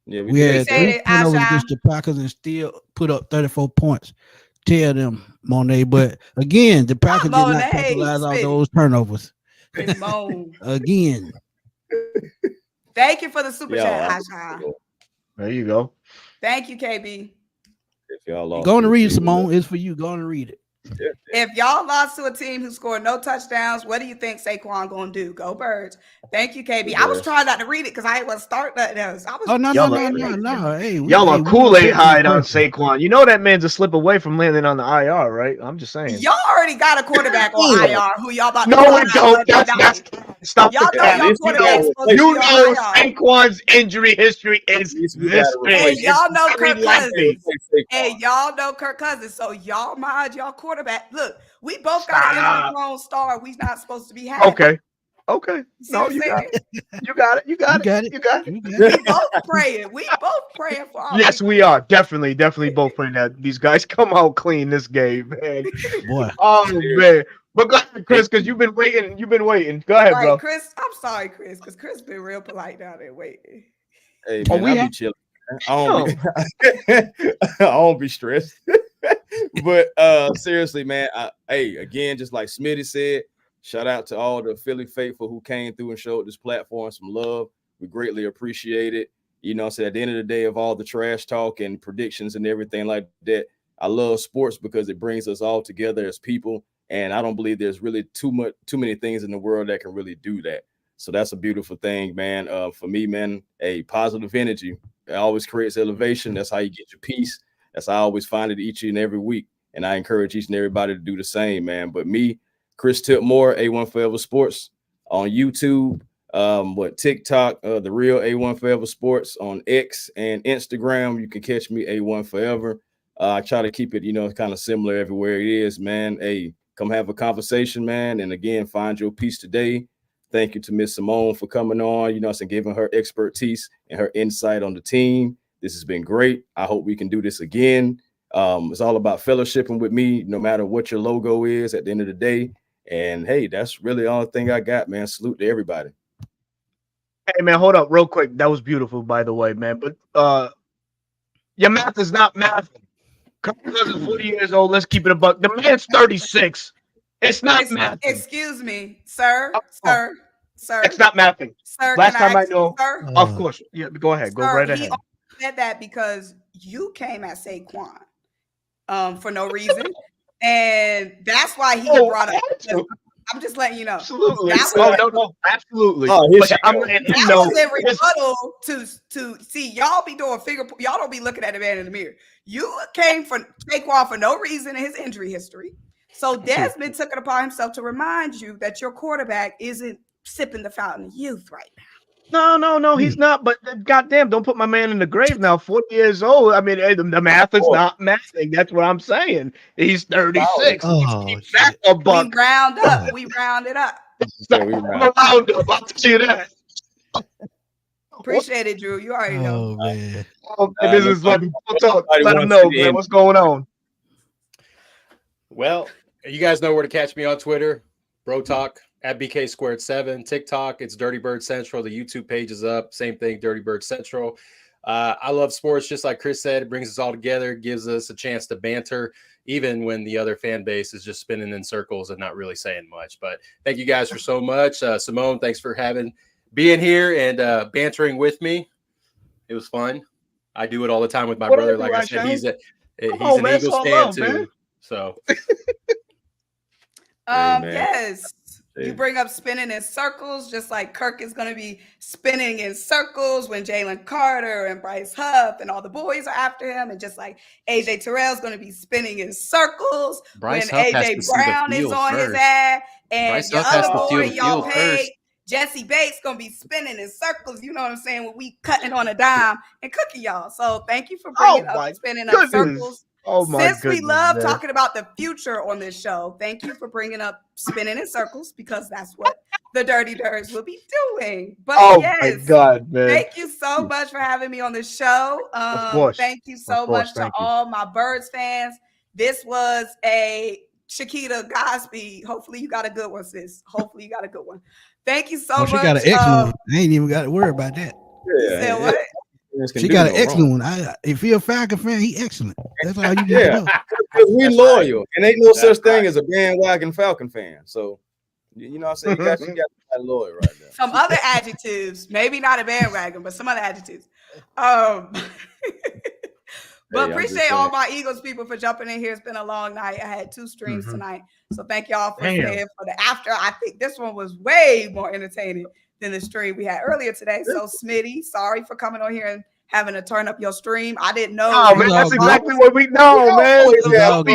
Yeah, we had appreciate 3 it, turnovers Asha. against the Packers and still put up 34 points. Tell them, Monet. But again, the Packers did not capitalize on those turnovers. Again. Thank you for the super chat, Asha. There you go. Thank you, KB. If y'all lost, go on and read it, Symone. It's for you. Go on and read it. If y'all lost to a team who scored no touchdowns, what do you think Saquon gonna do? Go Birds. Thank you, KB. I was trying not to read it because I was starting nothing else. No. Hey, y'all are Kool-Aid hide on Saquon. You know that man's a slip away from landing on the IR, right? I'm just saying. Y'all already got a quarterback on IR who y'all about to No, we don't. That's stop. Y'all know y'all quarterback supposed to be know on IR. Saquon's injury history is this big. And y'all know Kirk Cousins. And y'all know Kirk Cousins. So y'all mind y'all quarterback. Look, we both got an injury-prone star. We not supposed to be having. Okay. No, you got it. You got it. We both praying. We both praying for our Yes, we are. Definitely both praying that these guys come out clean this game, man. Boy. Oh man. But go ahead, Chris, because you've been waiting. Go ahead, bro. Chris, I'm sorry, Chris, because Chris been real polite down there waiting. Hey, man, I be chilling. I don't be stressed. But seriously, man, again, just like Smitty said, shout out to all the Philly faithful who came through and showed this platform some love. We greatly appreciate it. You know, so at the end of the day of all the trash talk and predictions and everything like that, I love sports because it brings us all together as people. And I don't believe there's really too many things in the world that can really do that. So that's a beautiful thing, man. For me, man, positive energy. It always creates elevation. That's how you get your peace. That's how I always find it each and every week. And I encourage each and everybody to do the same, man. But me, Chris Tipmore, A1 Forever Sports, on YouTube, TikTok, the real A1 Forever Sports on X and Instagram. You can catch me A1 Forever. I try to keep it, kind of similar everywhere it is, man. Hey, come have a conversation, man. And again, find your peace today. Thank you to Miss Symone for coming on, and giving her expertise and her insight on the team. This has been great. I hope we can do this again. It's all about fellowshipping with me, no matter what your logo is at the end of the day. And hey, that's really the only thing I got, man. Salute to everybody. Hey, man, hold up real quick. That was beautiful, by the way, man. But your math is not math. Because is 40 years old, let's keep it a buck. The man's 36. It's not math. Excuse me, sir. It's not mathing. Sir, last time I know, sir? Of course. Yeah, go ahead. Go right ahead. He said that because you came at Saquon for no reason. And that's why he brought up. I'm just letting you know. Absolutely. No, absolutely. But I'm letting you know. That was in rebuttal to see y'all be doing y'all don't be looking at the man in the mirror. You came for Saquon for no reason in his injury history. So Desmond took it upon himself to remind you that your quarterback isn't sipping the fountain of youth right now. No, he's not. But goddamn, don't put my man in the grave now. 40 years old. I mean, the math is not mathing. That's what I'm saying. He's 36. That's a buck. We round up. We round it up. We round up. I'll tell you that. Appreciate it, Drew. You already know. Oh man. This is like talk. Let them know, man. What's going on? Well, you guys know where to catch me on Twitter, Bro Talk at BK2 TikTok, it's Dirty Bird Central. The YouTube page is up. Same thing, Dirty Bird Central. I love sports, just like Chris said. It brings us all together, gives us a chance to banter, even when the other fan base is just spinning in circles and not really saying much. But thank you guys for so much. Symone, thanks for being here and bantering with me. It was fun. I do it all the time with my brother. Like I said, he's an Eagles fan too. Man. So, yes, you bring up spinning in circles, just like Kirk is going to be spinning in circles when Jalen Carter and Bryce Huff and all the boys are after him, and just like AJ Terrell is going to be spinning in circles when AJ Brown is on his ass, and the other boy y'all paid, Jesse Bates, gonna be spinning in circles. You know what I'm saying? When we cutting on a dime and cooking y'all. So thank you for bringing up spinning up circles. Since we love talking about the future on this show, thank you for bringing up spinning in circles, because that's what the Dirty Dirts will be doing. But my God, man. Thank you so much for having me on the show. Of course. Thank you so much to all my Birds fans. This was a Shakita Godspeed. Hopefully you got a good one, sis. Hopefully you got a good one. Thank you so much. She got an excellent one. I ain't even got to worry about that. What? She got an excellent one. If you're a Falcon fan, he excellent. That's all you need to know. Because we loyal, and ain't no such thing as a bandwagon Falcon fan. So, you know what I'm saying? You got to be loyal right now. Some other adjectives, maybe not a bandwagon, but some other adjectives. But appreciate all my Eagles people for jumping in here. It's been a long night. I had 2 streams tonight. So thank y'all for staying for the after. I think this one was way more entertaining than the stream we had earlier today. So Smitty, sorry for coming on here and having to turn up your stream. I didn't know. Oh, man, that's exactly what we know, man.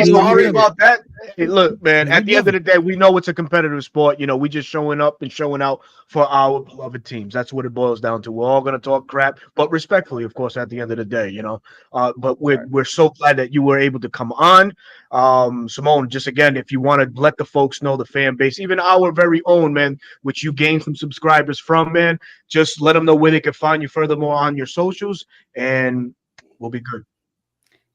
Sorry about that. Hey, look, man, at the end of the day, we know it's a competitive sport. You know, we just showing up and showing out for our beloved teams. That's what it boils down to. We're all going to talk crap, but respectfully, of course, at the end of the day, you know. But we're so glad that you were able to come on. Symone, just again, if you want to let the folks know, the fan base, even our very own, man, which you gained some subscribers from, man, just let them know where they can find you furthermore on your socials, and we'll be good.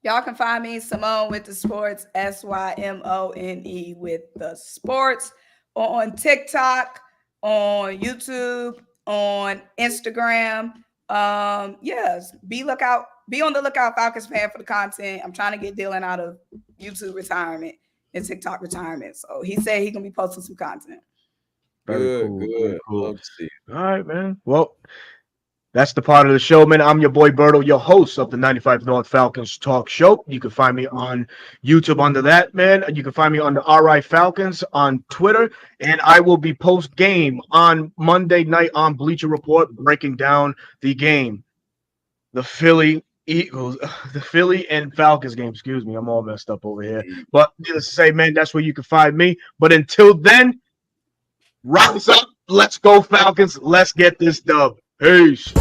Y'all can find me, Symone with the Sports, SYMONE with the Sports, on TikTok, on YouTube, on Instagram. Yes, be on the lookout, Falcons fan, for the content. I'm trying to get Dylan out of YouTube retirement and TikTok retirement. So he said he's gonna be posting some content. Good. All right, man. Well, that's the part of the show, man. I'm your boy Berto, your host of the 95 North Falcons Talk Show. You can find me on YouTube under that, man. You can find me on the RI Falcons on Twitter, and I will be post-game on Monday night on Bleacher Report, breaking down the game, the Philly and Falcons game. Excuse me, I'm all messed up over here. But needless to say, man, that's where you can find me. But until then, rise up, Let's go Falcons. Let's get this dub. Peace.